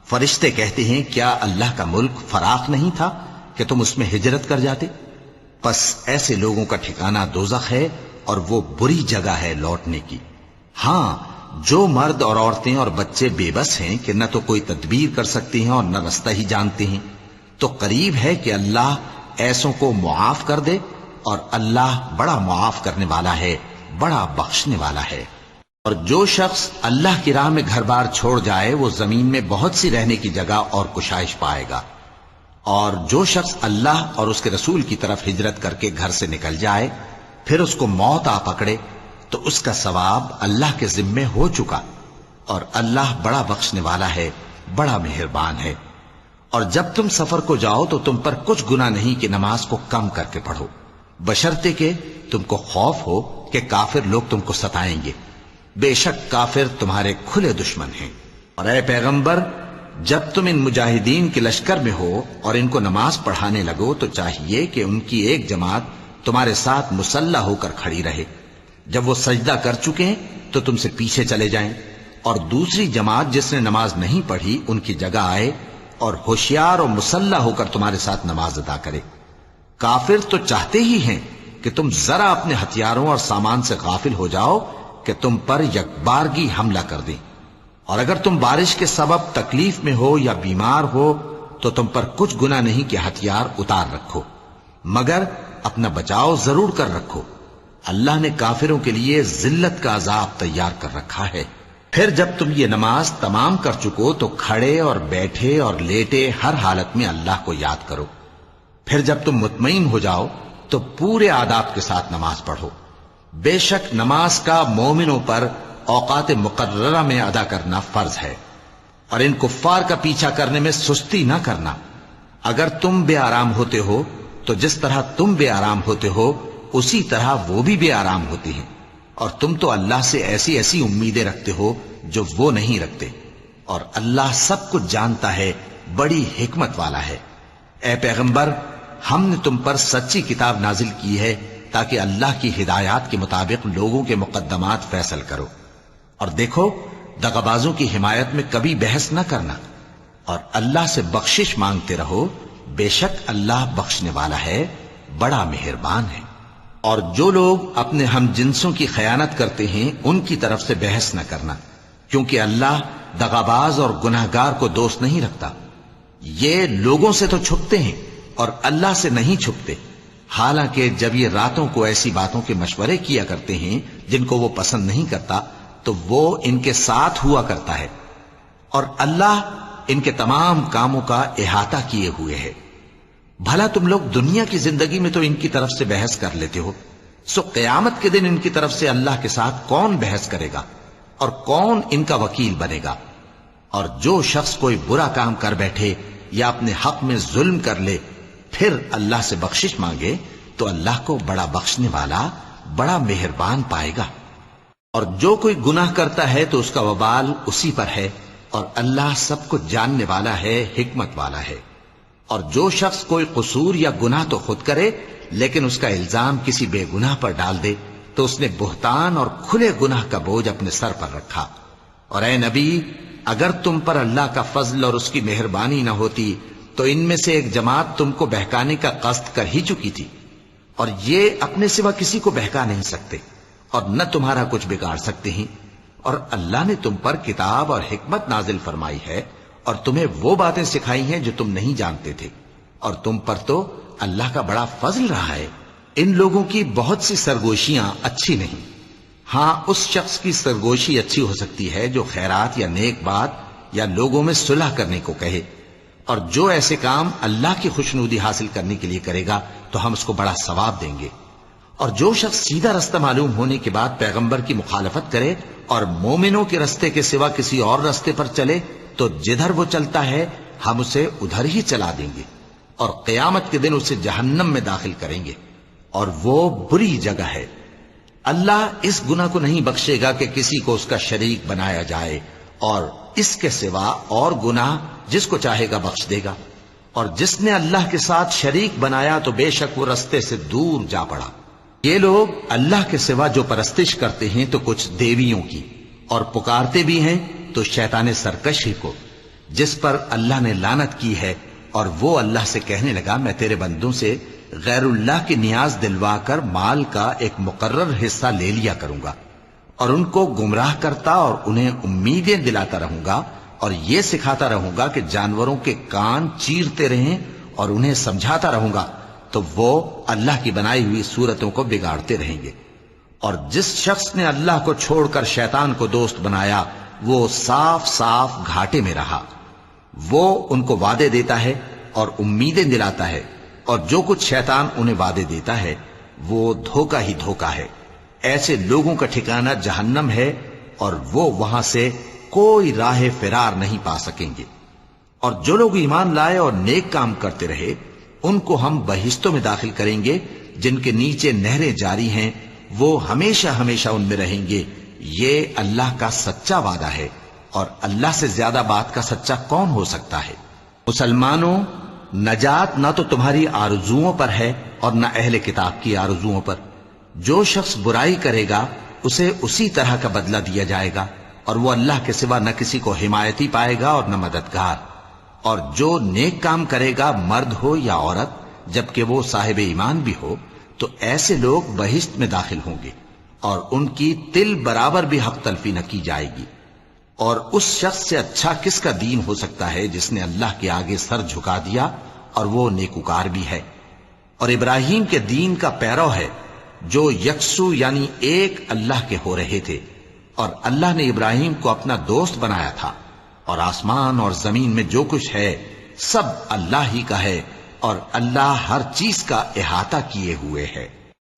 فرشتے کہتے ہیں کیا اللہ کا ملک فراخ نہیں تھا کہ تم اس میں ہجرت کر جاتے؟ پس ایسے لوگوں کا ٹھکانہ دوزخ ہے، اور وہ بری جگہ ہے لوٹنے کی۔ ہاں، جو مرد اور عورتیں اور بچے بے بس ہیں کہ نہ تو کوئی تدبیر کر سکتے ہیں اور نہ رستہ ہی جانتے ہیں، تو قریب ہے کہ اللہ ایسوں کو معاف کر دے، اور اللہ بڑا معاف کرنے والا ہے، بڑا بخشنے والا ہے۔ اور جو شخص اللہ کی راہ میں گھر بار چھوڑ جائے وہ زمین میں بہت سی رہنے کی جگہ اور کشائش پائے گا، اور جو شخص اللہ اور اس کے رسول کی طرف ہجرت کر کے گھر سے نکل جائے پھر اس کو موت آ پکڑے تو اس کا ثواب اللہ کے ذمے ہو چکا، اور اللہ بڑا بخشنے والا ہے، بڑا مہربان ہے۔ اور جب تم سفر کو جاؤ تو تم پر کچھ گناہ نہیں کہ نماز کو کم کر کے پڑھو، بشرطے کہ تم کو خوف ہو کہ کافر لوگ تم کو ستائیں گے، بے شک کافر تمہارے کھلے دشمن ہیں۔ اور اے پیغمبر، جب تم ان مجاہدین کے لشکر میں ہو اور ان کو نماز پڑھانے لگو تو چاہیے کہ ان کی ایک جماعت تمہارے ساتھ مسلح ہو کر کھڑی رہے، جب وہ سجدہ کر چکے تو تم سے پیچھے چلے جائیں، اور دوسری جماعت جس نے نماز نہیں پڑھی ان کی جگہ آئے اور ہوشیار اور مسلح ہو کر تمہارے ساتھ نماز ادا کرے۔ کافر تو چاہتے ہی ہیں کہ تم ذرا اپنے ہتھیاروں اور سامان سے غافل ہو جاؤ کہ تم پر یکبارگی حملہ کر دیں، اور اگر تم بارش کے سبب تکلیف میں ہو یا بیمار ہو تو تم پر کچھ گناہ نہیں کہ ہتھیار اتار رکھو، مگر اپنا بچاؤ ضرور کر رکھو۔ اللہ نے کافروں کے لیے ذلت کا عذاب تیار کر رکھا ہے۔ پھر جب تم یہ نماز تمام کر چکو تو کھڑے اور بیٹھے اور لیٹے ہر حالت میں اللہ کو یاد کرو۔ پھر جب تم مطمئن ہو جاؤ تو پورے آداب کے ساتھ نماز پڑھو۔ بے شک نماز کا مومنوں پر اوقات مقررہ میں ادا کرنا فرض ہے، اور ان کفار کا پیچھا کرنے میں سستی نہ کرنا۔ اگر تم بے آرام ہوتے ہو تو جس طرح تم بے آرام ہوتے ہو اسی طرح وہ بھی بے آرام ہوتے ہیں، اور تم تو اللہ سے ایسی ایسی امیدیں رکھتے ہو جو وہ نہیں رکھتے، اور اللہ سب کچھ جانتا ہے، بڑی حکمت والا ہے۔ اے پیغمبر، ہم نے تم پر سچی کتاب نازل کی ہے تاکہ اللہ کی ہدایات کے مطابق لوگوں کے مقدمات فیصل کرو، اور دیکھو دغابازوں کی حمایت میں کبھی بحث نہ کرنا، اور اللہ سے بخشش مانگتے رہو، بے شک اللہ بخشنے والا ہے، بڑا مہربان ہے۔ اور جو لوگ اپنے ہم جنسوں کی خیانت کرتے ہیں ان کی طرف سے بحث نہ کرنا، کیونکہ اللہ دغاباز اور گناہگار کو دوست نہیں رکھتا۔ یہ لوگوں سے تو چھپتے ہیں اور اللہ سے نہیں چھپتے، حالانکہ جب یہ راتوں کو ایسی باتوں کے مشورے کیا کرتے ہیں جن کو وہ پسند نہیں کرتا تو وہ ان کے ساتھ ہوا کرتا ہے، اور اللہ ان کے تمام کاموں کا احاطہ کیے ہوئے ہے۔ بھلا تم لوگ دنیا کی زندگی میں تو ان کی طرف سے بحث کر لیتے ہو، سو قیامت کے دن ان کی طرف سے اللہ کے ساتھ کون بحث کرے گا اور کون ان کا وکیل بنے گا؟ اور جو شخص کوئی برا کام کر بیٹھے یا اپنے حق میں ظلم کر لے پھر اللہ سے بخشش مانگے تو اللہ کو بڑا بخشنے والا، بڑا مہربان پائے گا۔ اور جو کوئی گناہ کرتا ہے تو اس کا وبال اسی پر ہے، اور اللہ سب کو جاننے والا ہے، حکمت والا ہے۔ اور جو شخص کوئی قصور یا گناہ تو خود کرے لیکن اس کا الزام کسی بے گناہ پر ڈال دے تو اس نے بہتان اور کھلے گناہ کا بوجھ اپنے سر پر رکھا۔ اور اے نبی، اگر تم پر اللہ کا فضل اور اس کی مہربانی نہ ہوتی تو ان میں سے ایک جماعت تم کو بہکانے کا قصد کر ہی چکی تھی، اور یہ اپنے سوا کسی کو بہکا نہیں سکتے اور نہ تمہارا کچھ بگاڑ سکتے ہیں۔ اور اللہ نے تم پر کتاب اور حکمت نازل فرمائی ہے اور تمہیں وہ باتیں سکھائی ہیں جو تم نہیں جانتے تھے، اور تم پر تو اللہ کا بڑا فضل رہا ہے۔ ان لوگوں کی بہت سی سرگوشیاں اچھی نہیں، ہاں اس شخص کی سرگوشی اچھی ہو سکتی ہے جو خیرات یا نیک بات یا لوگوں میں صلح کرنے کو کہے، اور جو ایسے کام اللہ کی خوشنودی حاصل کرنے کے لیے کرے گا تو ہم اس کو بڑا ثواب دیں گے۔ اور جو شخص سیدھا رستہ معلوم ہونے کے بعد پیغمبر کی مخالفت کرے اور مومنوں کے رستے کے سوا کسی اور رستے پر چلے تو جدھر وہ چلتا ہے ہم اسے ادھر ہی چلا دیں گے، اور قیامت کے دن اسے جہنم میں داخل کریں گے، اور وہ بری جگہ ہے۔ اللہ اس گناہ کو نہیں بخشے گا کہ کسی کو اس کا شریک بنایا جائے، اور اس کے سوا اور گناہ جس کو چاہے گا بخش دے گا، اور جس نے اللہ کے ساتھ شریک بنایا تو بے شک وہ رستے سے دور جا پڑا۔ یہ لوگ اللہ کے سوا جو پرستش کرتے ہیں تو کچھ دیویوں کی، اور پکارتے بھی ہیں تو شیطان سرکشی کو، جس پر اللہ نے لعنت کی ہے، اور وہ اللہ سے کہنے لگا میں تیرے بندوں سے غیر اللہ کی نیاز دلوا کر مال کا ایک مقرر حصہ لے لیا کروں گا، اور ان کو گمراہ کرتا اور انہیں امیدیں دلاتا رہوں گا، اور یہ سکھاتا رہوں گا کہ جانوروں کے کان چیرتے رہیں، اور انہیں سمجھاتا رہوں گا تو وہ اللہ کی بنائی ہوئی صورتوں کو بگاڑتے رہیں گے۔ اور جس شخص نے اللہ کو چھوڑ کر شیطان کو دوست بنایا وہ صاف صاف گھاٹے میں رہا۔ وہ ان کو وعدے دیتا ہے اور امیدیں دلاتا ہے، اور جو کچھ شیطان انہیں وعدے دیتا ہے وہ دھوکہ ہی دھوکہ ہے۔ ایسے لوگوں کا ٹھکانہ جہنم ہے، اور وہ وہاں سے کوئی راہ فرار نہیں پا سکیں گے۔ اور جو لوگ ایمان لائے اور نیک کام کرتے رہے ان کو ہم بہشتوں میں داخل کریں گے جن کے نیچے نہریں جاری ہیں، وہ ہمیشہ ہمیشہ ان میں رہیں گے۔ یہ اللہ کا سچا وعدہ ہے، اور اللہ سے زیادہ بات کا سچا کون ہو سکتا ہے؟ مسلمانوں، نجات نہ تو تمہاری آرزوؤں پر ہے اور نہ اہل کتاب کی آرزوؤں پر۔ جو شخص برائی کرے گا اسے اسی طرح کا بدلہ دیا جائے گا، اور وہ اللہ کے سوا نہ کسی کو حمایتی پائے گا اور نہ مددگار۔ اور جو نیک کام کرے گا مرد ہو یا عورت جبکہ وہ صاحب ایمان بھی ہو تو ایسے لوگ بہشت میں داخل ہوں گے، اور ان کی تل برابر بھی حق تلفی نہ کی جائے گی۔ اور اس شخص سے اچھا کس کا دین ہو سکتا ہے جس نے اللہ کے آگے سر جھکا دیا اور وہ نیکوکار بھی ہے، اور ابراہیم کے دین کا پیرو ہے جو یکسو یعنی ایک اللہ کے ہو رہے تھے، اور اللہ نے ابراہیم کو اپنا دوست بنایا تھا۔ اور آسمان اور زمین میں جو کچھ ہے سب اللہ ہی کا ہے، اور اللہ ہر چیز کا احاطہ کیے ہوئے ہے۔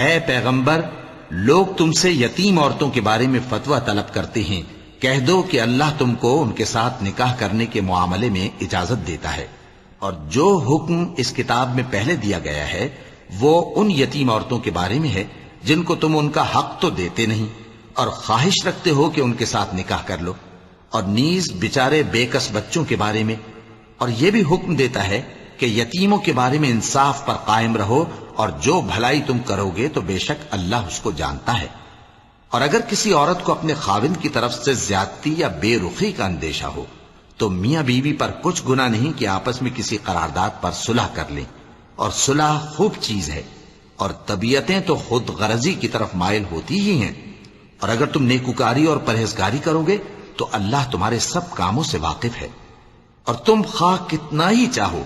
اے پیغمبر، لوگ تم سے یتیم عورتوں کے بارے میں فتویٰ طلب کرتے ہیں، کہہ دو کہ اللہ تم کو ان کے ساتھ نکاح کرنے کے معاملے میں اجازت دیتا ہے، اور جو حکم اس کتاب میں پہلے دیا گیا ہے وہ ان یتیم عورتوں کے بارے میں ہے جن کو تم ان کا حق تو دیتے نہیں، اور خواہش رکھتے ہو کہ ان کے ساتھ نکاح کر لو، اور نیز بیچارے بے کس بچوں کے بارے میں، اور یہ بھی حکم دیتا ہے کہ یتیموں کے بارے میں انصاف پر قائم رہو، اور جو بھلائی تم کرو گے تو بے شک اللہ اس کو جانتا ہے۔ اور اگر کسی عورت کو اپنے خاوند کی طرف سے زیادتی یا بے رخی کا اندیشہ ہو تو میاں بیوی پر کچھ گناہ نہیں کہ آپس میں کسی قرارداد پر صلح کر لیں، اور صلح خوب چیز ہے، اور طبیعتیں تو خود غرضی کی طرف مائل ہوتی ہی ہیں۔ اور اگر تم نیکوکاری اور پرہیزگاری کرو گے تو اللہ تمہارے سب کاموں سے واقف ہے۔ اور تم خواہ کتنا ہی چاہو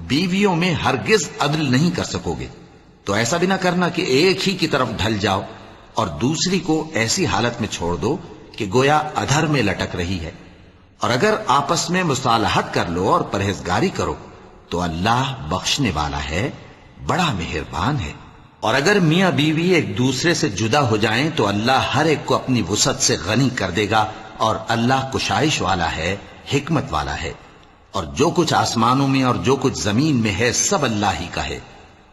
بیویوں میں ہرگز عدل نہیں کر سکو گے، تو ایسا بھی نہ کرنا کہ ایک ہی کی طرف ڈھل جاؤ اور دوسری کو ایسی حالت میں چھوڑ دو کہ گویا ادھر میں لٹک رہی ہے۔ اور اگر آپس میں مصالحت کر لو اور پرہیزگاری کرو تو اللہ بخشنے والا ہے، بڑا مہربان ہے۔ اور اگر میاں بیوی ایک دوسرے سے جدا ہو جائیں تو اللہ ہر ایک کو اپنی وسعت سے غنی کر دے گا، اور اللہ کشائش والا ہے، حکمت والا ہے۔ اور جو کچھ آسمانوں میں اور جو کچھ زمین میں ہے سب اللہ ہی کا ہے۔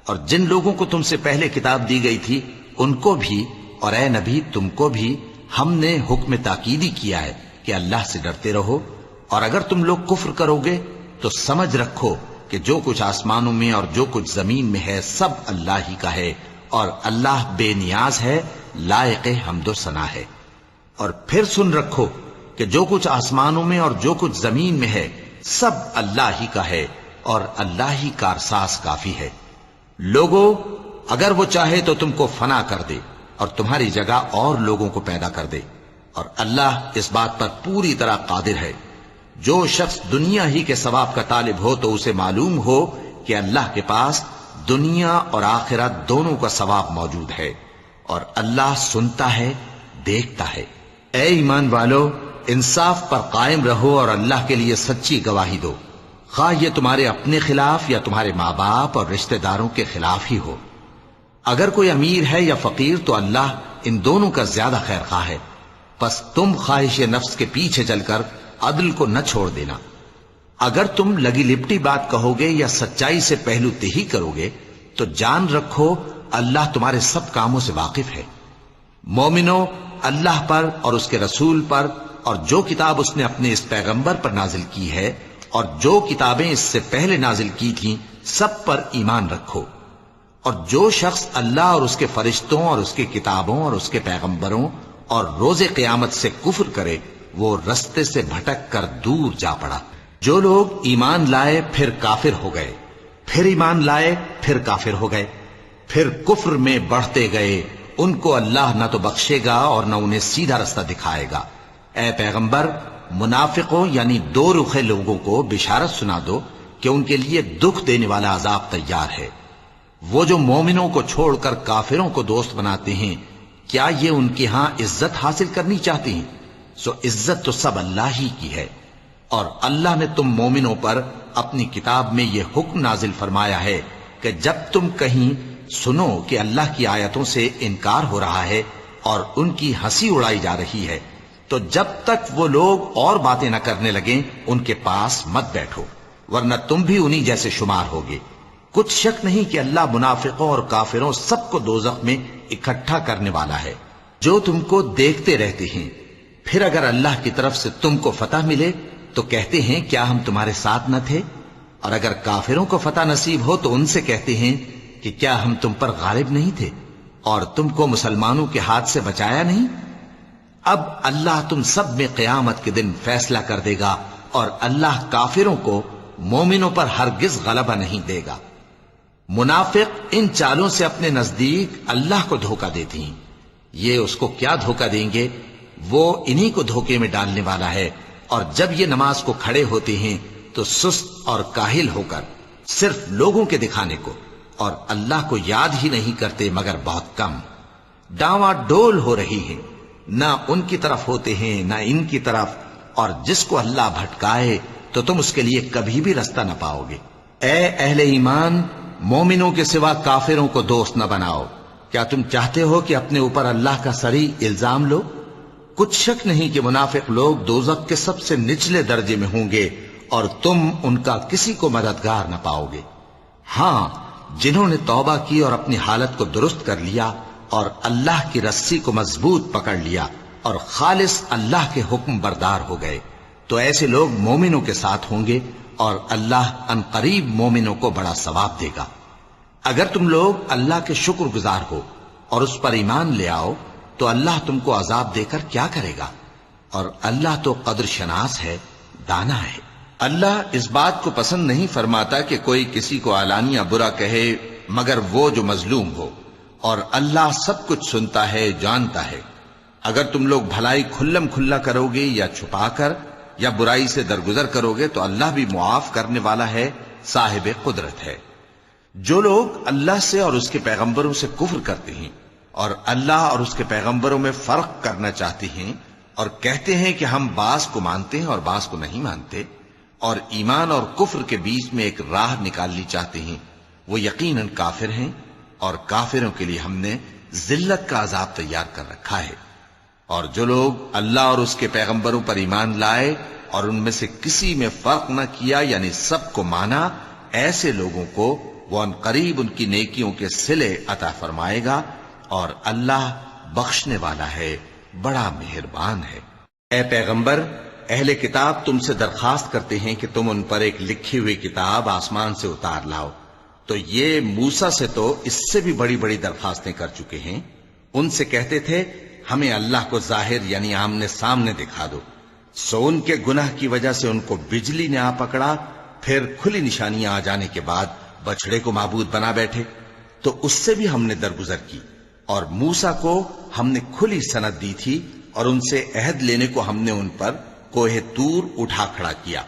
اور جن لوگوں کو تم سے پہلے کتاب دی گئی تھی ان کو بھی اور اے نبی تم کو بھی ہم نے حکم تاکیدی کیا ہے کہ اللہ سے ڈرتے رہو، اور اگر تم لوگ کفر کرو گے تو سمجھ رکھو کہ جو کچھ آسمانوں میں اور جو کچھ زمین میں ہے سب اللہ ہی کا ہے، اور اللہ بے نیاز ہے، لائق حمد و ثنا ہے۔ اور پھر سن رکھو کہ جو کچھ آسمانوں میں اور جو کچھ زمین میں ہے سب اللہ ہی کا ہے، اور اللہ ہی کارساز کافی ہے۔ لوگو، اگر وہ چاہے تو تم کو فنا کر دے اور تمہاری جگہ اور لوگوں کو پیدا کر دے، اور اللہ اس بات پر پوری طرح قادر ہے۔ جو شخص دنیا ہی کے ثواب کا طالب ہو تو اسے معلوم ہو کہ اللہ کے پاس دنیا اور آخرت دونوں کا ثواب موجود ہے، اور اللہ سنتا ہے، دیکھتا ہے۔ اے ایمان والو، انصاف پر قائم رہو اور اللہ کے لیے سچی گواہی دو۔ خواہ یہ تمہارے اپنے خلاف یا تمہارے ماں باپ اور رشتہ داروں کے خلاف ہی ہو۔ اگر کوئی امیر ہے یا فقیر تو اللہ ان دونوں کا زیادہ خیر خواہ ہے، پس تم خواہش نفس کے پیچھے چل کر عدل کو نہ چھوڑ دینا۔ اگر تم لگی لپٹی بات کہو گے یا سچائی سے پہلو تہی کرو گے تو جان رکھو اللہ تمہارے سب کاموں سے واقف ہے۔ مومنو، اللہ پر اور اس کے رسول پر اور جو کتاب اس نے اپنے اس پیغمبر پر نازل کی ہے اور جو کتابیں اس سے پہلے نازل کی تھیں سب پر ایمان رکھو۔ اور جو شخص اللہ اور اس کے فرشتوں اور اس کے کتابوں اور اس کے پیغمبروں اور روز قیامت سے کفر کرے وہ رستے سے بھٹک کر دور جا پڑا۔ جو لوگ ایمان لائے پھر کافر ہو گئے، پھر ایمان لائے پھر کافر ہو گئے، پھر کفر میں بڑھتے گئے، ان کو اللہ نہ تو بخشے گا اور نہ انہیں سیدھا رستہ دکھائے گا۔ اے پیغمبر، منافقوں یعنی دو رخے لوگوں کو بشارت سنا دو کہ ان کے لیے دکھ دینے والا عذاب تیار ہے۔ وہ جو مومنوں کو چھوڑ کر کافروں کو دوست بناتے ہیں، کیا یہ ان کے ہاں عزت حاصل کرنی چاہتے ہیں؟ سو عزت تو سب اللہ ہی کی ہے۔ اور اللہ نے تم مومنوں پر اپنی کتاب میں یہ حکم نازل فرمایا ہے کہ جب تم کہیں سنو کہ اللہ کی آیتوں سے انکار ہو رہا ہے اور ان کی ہنسی اڑائی جا رہی ہے تو جب تک وہ لوگ اور باتیں نہ کرنے لگیں ان کے پاس مت بیٹھو، ورنہ تم بھی انہی جیسے شمار ہوگے۔ کچھ شک نہیں کہ اللہ منافقوں اور کافروں سب کو دوزخ میں اکٹھا کرنے والا ہے۔ جو تم کو دیکھتے رہتے ہیں، پھر اگر اللہ کی طرف سے تم کو فتح ملے تو کہتے ہیں کیا ہم تمہارے ساتھ نہ تھے؟ اور اگر کافروں کو فتح نصیب ہو تو ان سے کہتے ہیں کہ کیا ہم تم پر غالب نہیں تھے اور تم کو مسلمانوں کے ہاتھ سے بچایا نہیں؟ اب اللہ تم سب میں قیامت کے دن فیصلہ کر دے گا اور اللہ کافروں کو مومنوں پر ہرگز غلبہ نہیں دے گا۔ منافق ان چالوں سے اپنے نزدیک اللہ کو دھوکہ دیتی ہیں، یہ اس کو کیا دھوکہ دیں گے؟ وہ انہی کو دھوکے میں ڈالنے والا ہے۔ اور جب یہ نماز کو کھڑے ہوتے ہیں تو سست اور کاہل ہو کر صرف لوگوں کے دکھانے کو اور اللہ کو یاد ہی نہیں کرتے مگر بہت کم۔ ڈاواں ڈول ہو رہی ہیں، نہ ان کی طرف ہوتے ہیں نہ ان کی طرف، اور جس کو اللہ بھٹکائے تو تم اس کے لیے کبھی بھی رستہ نہ پاؤ گے۔ اے اہل ایمان، مومنوں کے سوا کافروں کو دوست نہ بناؤ۔ کیا تم چاہتے ہو کہ اپنے اوپر اللہ کا صریح الزام لو؟ کچھ شک نہیں کہ منافق لوگ دوزخ کے سب سے نچلے درجے میں ہوں گے اور تم ان کا کسی کو مددگار نہ پاؤ گے۔ ہاں، جنہوں نے توبہ کی اور اپنی حالت کو درست کر لیا اور اللہ کی رسی کو مضبوط پکڑ لیا اور خالص اللہ کے حکم بردار ہو گئے تو ایسے لوگ مومنوں کے ساتھ ہوں گے اور اللہ ان قریب مومنوں کو بڑا ثواب دے گا۔ اگر تم لوگ اللہ کے شکر گزار ہو اور اس پر ایمان لے آؤ تو اللہ تم کو عذاب دے کر کیا کرے گا؟ اور اللہ تو قدر شناس ہے، دانا ہے۔ اللہ اس بات کو پسند نہیں فرماتا کہ کوئی کسی کو علانیہ برا کہے مگر وہ جو مظلوم ہو، اور اللہ سب کچھ سنتا ہے، جانتا ہے۔ اگر تم لوگ بھلائی کھلم کھلا کرو گے یا چھپا کر یا برائی سے درگزر کرو گے تو اللہ بھی معاف کرنے والا ہے، صاحب قدرت ہے۔ جو لوگ اللہ سے اور اس کے پیغمبروں سے کفر کرتے ہیں اور اللہ اور اس کے پیغمبروں میں فرق کرنا چاہتے ہیں اور کہتے ہیں کہ ہم بعض کو مانتے ہیں اور بعض کو نہیں مانتے، اور ایمان اور کفر کے بیچ میں ایک راہ نکالنی چاہتے ہیں، وہ یقیناً کافر ہیں، اور کافروں کے لیے ہم نے ذلت کا عذاب تیار کر رکھا ہے۔ اور جو لوگ اللہ اور اس کے پیغمبروں پر ایمان لائے اور ان میں سے کسی میں فرق نہ کیا یعنی سب کو مانا، ایسے لوگوں کو وہ ان قریب ان کی نیکیوں کے صلے عطا فرمائے گا، اور اللہ بخشنے والا ہے، بڑا مہربان ہے۔ اے پیغمبر، اہل کتاب تم سے درخواست کرتے ہیں کہ تم ان پر ایک لکھی ہوئی کتاب آسمان سے اتار لاؤ، تو یہ موسیٰ سے تو اس سے بھی بڑی بڑی درخواستیں کر چکے ہیں۔ ان سے کہتے تھے ہمیں اللہ کو ظاہر یعنی آمنے سامنے دکھا دو، سو ان کے گناہ کی وجہ سے ان کو بجلی نے آ پکڑا، پھر کھلی نشانیاں آ جانے کے بعد بچڑے کو معبود بنا بیٹھے، تو اس سے بھی ہم نے درگزر کی۔ اور موسیٰ کو ہم نے کھلی سند دی تھی اور ان سے عہد لینے کو ہم نے ان پر کوہ طور اٹھا کھڑا کیا،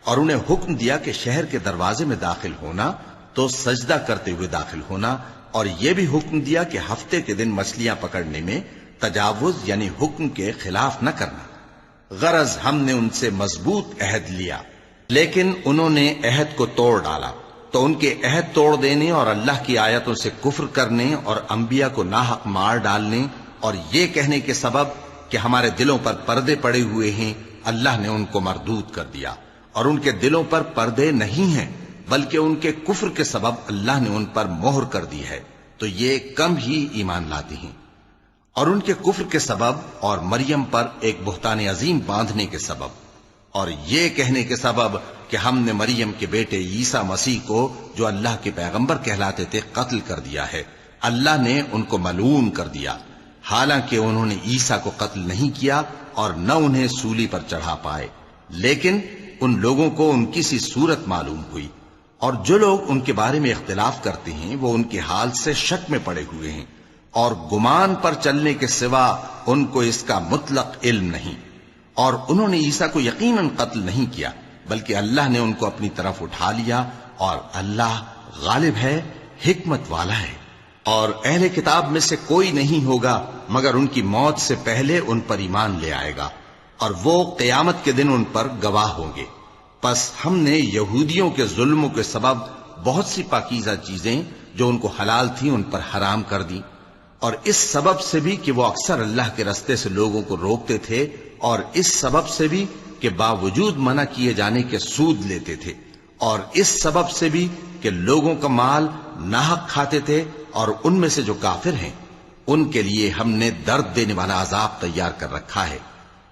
اور انہیں حکم دیا کہ شہر کے دروازے میں داخل ہونا تو سجدہ کرتے ہوئے داخل ہونا، اور یہ بھی حکم دیا کہ ہفتے کے دن مچھلیاں پکڑنے میں تجاوز یعنی حکم کے خلاف نہ کرنا۔ غرض ہم نے ان سے مضبوط عہد لیا، لیکن انہوں نے عہد کو توڑ ڈالا، تو ان کے عہد توڑ دینے اور اللہ کی آیتوں سے کفر کرنے اور انبیاء کو ناحق مار ڈالنے اور یہ کہنے کے سبب کہ ہمارے دلوں پر پردے پڑے ہوئے ہیں، اللہ نے ان کو مردود کر دیا، اور ان کے دلوں پر پردے نہیں ہیں بلکہ ان کے کفر کے سبب اللہ نے ان پر مہر کر دی ہے، تو یہ کم ہی ایمان لاتے ہیں۔ اور ان کے کفر کے سبب اور مریم پر ایک بہتان عظیم باندھنے کے سبب اور یہ کہنے کے سبب کہ ہم نے مریم کے بیٹے عیسیٰ مسیح کو جو اللہ کے پیغمبر کہلاتے تھے قتل کر دیا ہے، اللہ نے ان کو ملعون کر دیا، حالانکہ انہوں نے عیسیٰ کو قتل نہیں کیا اور نہ انہیں سولی پر چڑھا پائے، لیکن ان لوگوں کو ان کی سی صورت معلوم ہوئی، اور جو لوگ ان کے بارے میں اختلاف کرتے ہیں وہ ان کے حال سے شک میں پڑے ہوئے ہیں، اور گمان پر چلنے کے سوا ان کو اس کا مطلق علم نہیں، اور انہوں نے عیسیٰ کو یقیناً قتل نہیں کیا بلکہ اللہ نے ان کو اپنی طرف اٹھا لیا، اور اللہ غالب ہے، حکمت والا ہے۔ اور اہل کتاب میں سے کوئی نہیں ہوگا مگر ان کی موت سے پہلے ان پر ایمان لے آئے گا، اور وہ قیامت کے دن ان پر گواہ ہوں گے۔ پس ہم نے یہودیوں کے ظلموں کے سبب بہت سی پاکیزہ چیزیں جو ان کو حلال تھیں ان پر حرام کر دی، اور اس سبب سے بھی کہ وہ اکثر اللہ کے رستے سے لوگوں کو روکتے تھے، اور اس سبب سے بھی کہ باوجود منع کیے جانے کے سود لیتے تھے، اور اس سبب سے بھی کہ لوگوں کا مال ناحق کھاتے تھے، اور ان میں سے جو کافر ہیں ان کے لیے ہم نے درد دینے والا عذاب تیار کر رکھا ہے۔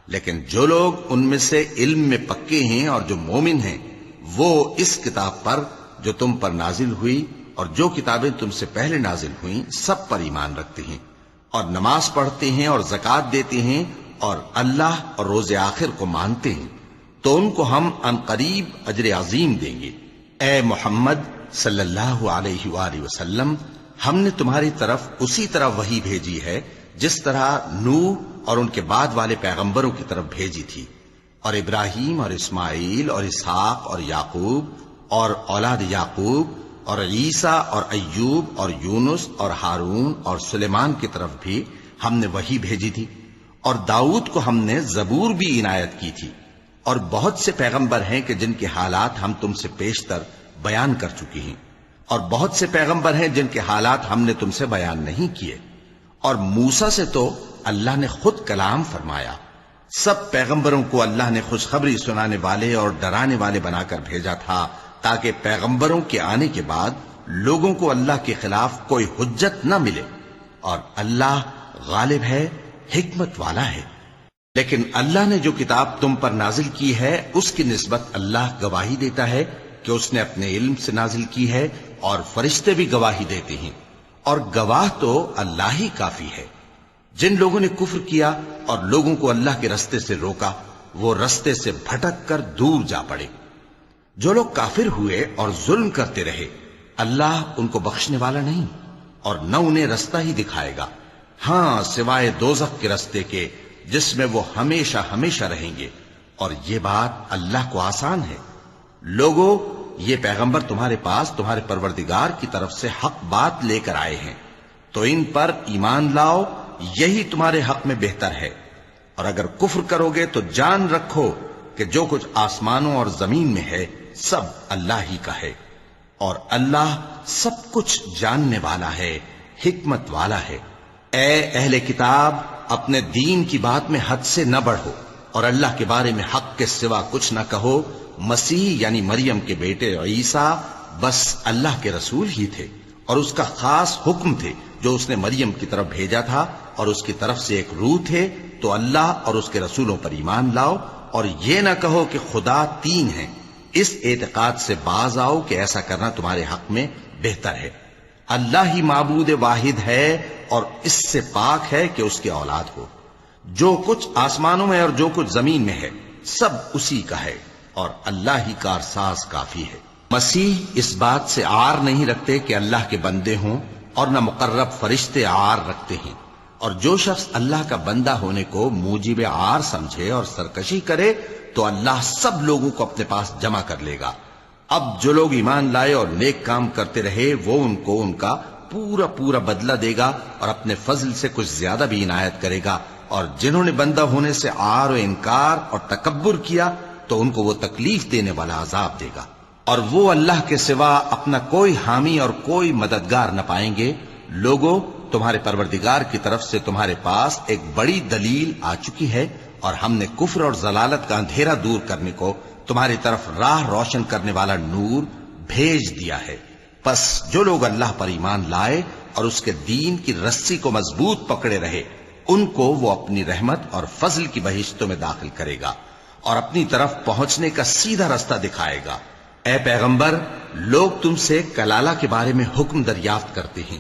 لیکن جو لوگ ان میں سے علم میں پکے ہیں اور جو مومن ہیں وہ اس کتاب پر جو تم پر نازل ہوئی اور جو کتابیں تم سے پہلے نازل ہوئیں سب پر ایمان رکھتے ہیں، اور نماز پڑھتے ہیں اور زکوٰۃ دیتے ہیں اور اللہ اور روز آخر کو مانتے ہیں، تو ان کو ہم عنقریب اجر عظیم دیں گے۔ اے محمد صلی اللہ علیہ وآلہ وسلم، ہم نے تمہاری طرف اسی طرح وحی بھیجی ہے جس طرح نوح اور ان کے بعد والے پیغمبروں کی طرف بھیجی تھی، اور ابراہیم اور اسماعیل اور اسحاق اور یعقوب اور اولاد یعقوب اور عیسیٰ اور ایوب اور یونس اور ہارون اور سلیمان کی طرف بھی ہم نے وحی بھیجی تھی، اور داؤد کو ہم نے زبور بھی عنایت کی تھی، اور بہت سے پیغمبر ہیں کہ جن کے حالات ہم تم سے پیشتر بیان کر چکی ہیں، اور بہت سے پیغمبر ہیں جن کے حالات ہم نے تم سے بیان نہیں کیے، اور موسیٰ سے تو اللہ نے خود کلام فرمایا۔ سب پیغمبروں کو اللہ نے خوشخبری سنانے والے اور ڈرانے والے بنا کر بھیجا تھا تاکہ پیغمبروں کے آنے کے بعد لوگوں کو اللہ کے خلاف کوئی حجت نہ ملے، اور اللہ غالب ہے، حکمت والا ہے۔ لیکن اللہ نے جو کتاب تم پر نازل کی ہے اس کی نسبت اللہ گواہی دیتا ہے کہ اس نے اپنے علم سے نازل کی ہے، اور فرشتے بھی گواہی دیتے ہیں، اور گواہ تو اللہ ہی کافی ہے۔ جن لوگوں نے کفر کیا اور لوگوں کو اللہ کے رستے سے روکا وہ رستے سے بھٹک کر دور جا پڑے۔ جو لوگ کافر ہوئے اور ظلم کرتے رہے اللہ ان کو بخشنے والا نہیں اور نہ انہیں رستہ ہی دکھائے گا، ہاں سوائے دوزخ کے رستے کے جس میں وہ ہمیشہ ہمیشہ رہیں گے، اور یہ بات اللہ کو آسان ہے۔ لوگوں، یہ پیغمبر تمہارے پاس تمہارے پروردگار کی طرف سے حق بات لے کر آئے ہیں، تو ان پر ایمان لاؤ، یہی تمہارے حق میں بہتر ہے، اور اگر کفر کرو گے تو جان رکھو کہ جو کچھ آسمانوں اور زمین میں ہے سب اللہ ہی کا ہے، اور اللہ سب کچھ جاننے والا ہے، حکمت والا ہے۔ اے اہل کتاب، اپنے دین کی بات میں حد سے نہ بڑھو، اور اللہ کے بارے میں حق کے سوا کچھ نہ کہو۔ مسیح یعنی مریم کے بیٹے عیسیٰ بس اللہ کے رسول ہی تھے، اور اس کا خاص حکم تھے جو اس نے مریم کی طرف بھیجا تھا، اور اس کی طرف سے ایک روح تھے، تو اللہ اور اس کے رسولوں پر ایمان لاؤ، اور یہ نہ کہو کہ خدا تین ہیں، اس اعتقاد سے باز آؤ کہ ایسا کرنا تمہارے حق میں بہتر ہے۔ اللہ ہی معبود واحد ہے اور اس سے پاک ہے کہ اس کی اولاد ہو۔ جو کچھ آسمانوں میں اور جو کچھ زمین میں ہے سب اسی کا ہے، اور اللہ ہی کارساز کافی ہے۔ مسیح اس بات سے عار نہیں رکھتے کہ اللہ کے بندے ہوں، اور نہ مقرب فرشتے عار رکھتے ہیں، اور جو شخص اللہ کا بندہ ہونے کو موجب عار سمجھے اور سرکشی کرے تو اللہ سب لوگوں کو اپنے پاس جمع کر لے گا۔ اب جو لوگ ایمان لائے اور نیک کام کرتے رہے وہ ان کو ان کا پورا پورا بدلہ دے گا، اور اپنے فضل سے کچھ زیادہ بھی عنایت کرے گا، اور جنہوں نے بندہ ہونے سے عار و انکار اور تکبر کیا تو ان کو وہ تکلیف دینے والا عذاب دے گا، اور وہ اللہ کے سوا اپنا کوئی حامی اور کوئی مددگار نہ پائیں گے۔ لوگوں، تمہارے پروردگار کی طرف سے تمہارے پاس ایک بڑی دلیل آ چکی ہے، اور ہم نے کفر اور ضلالت کا اندھیرا دور کرنے کو تمہاری طرف راہ روشن کرنے والا نور بھیج دیا ہے۔ پس جو لوگ اللہ پر ایمان لائے اور اس کے دین کی رسی کو مضبوط پکڑے رہے، ان کو وہ اپنی رحمت اور فضل کی بہشتوں میں داخل کرے گا اور اپنی طرف پہنچنے کا سیدھا رستہ دکھائے گا۔ اے پیغمبر، لوگ تم سے کلالہ کے بارے میں حکم دریافت کرتے ہیں،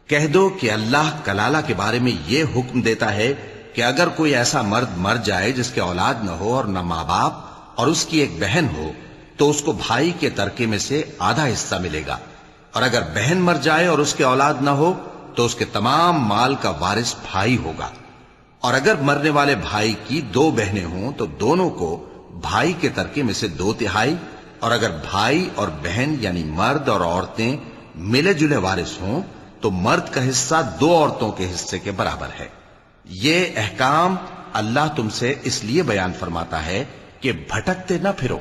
کہہ دو کہ اللہ کلالہ کے بارے میں یہ حکم دیتا ہے کہ اگر کوئی ایسا مرد مر جائے جس کے اولاد نہ ہو اور نہ ماں باپ اور اس کی ایک بہن ہو، تو اس کو بھائی کے ترکے میں سے آدھا حصہ ملے گا، اور اگر بہن مر جائے اور اس کے اولاد نہ ہو تو اس کے تمام مال کا وارث بھائی ہوگا، اور اگر مرنے والے بھائی کی 2 بہنیں ہوں تو دونوں کو بھائی کے ترکے میں سے 2/3، اور اگر بھائی اور بہن یعنی مرد اور عورتیں ملے جلے وارث ہوں تو مرد کا حصہ 2 عورتوں کے حصے کے برابر ہے۔ یہ احکام اللہ تم سے اس لیے بیان فرماتا ہے کہ بھٹکتے نہ پھرو،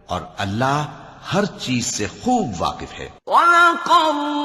اور اللہ ہر چیز سے خوب واقف ہے۔ وَلَقَدْ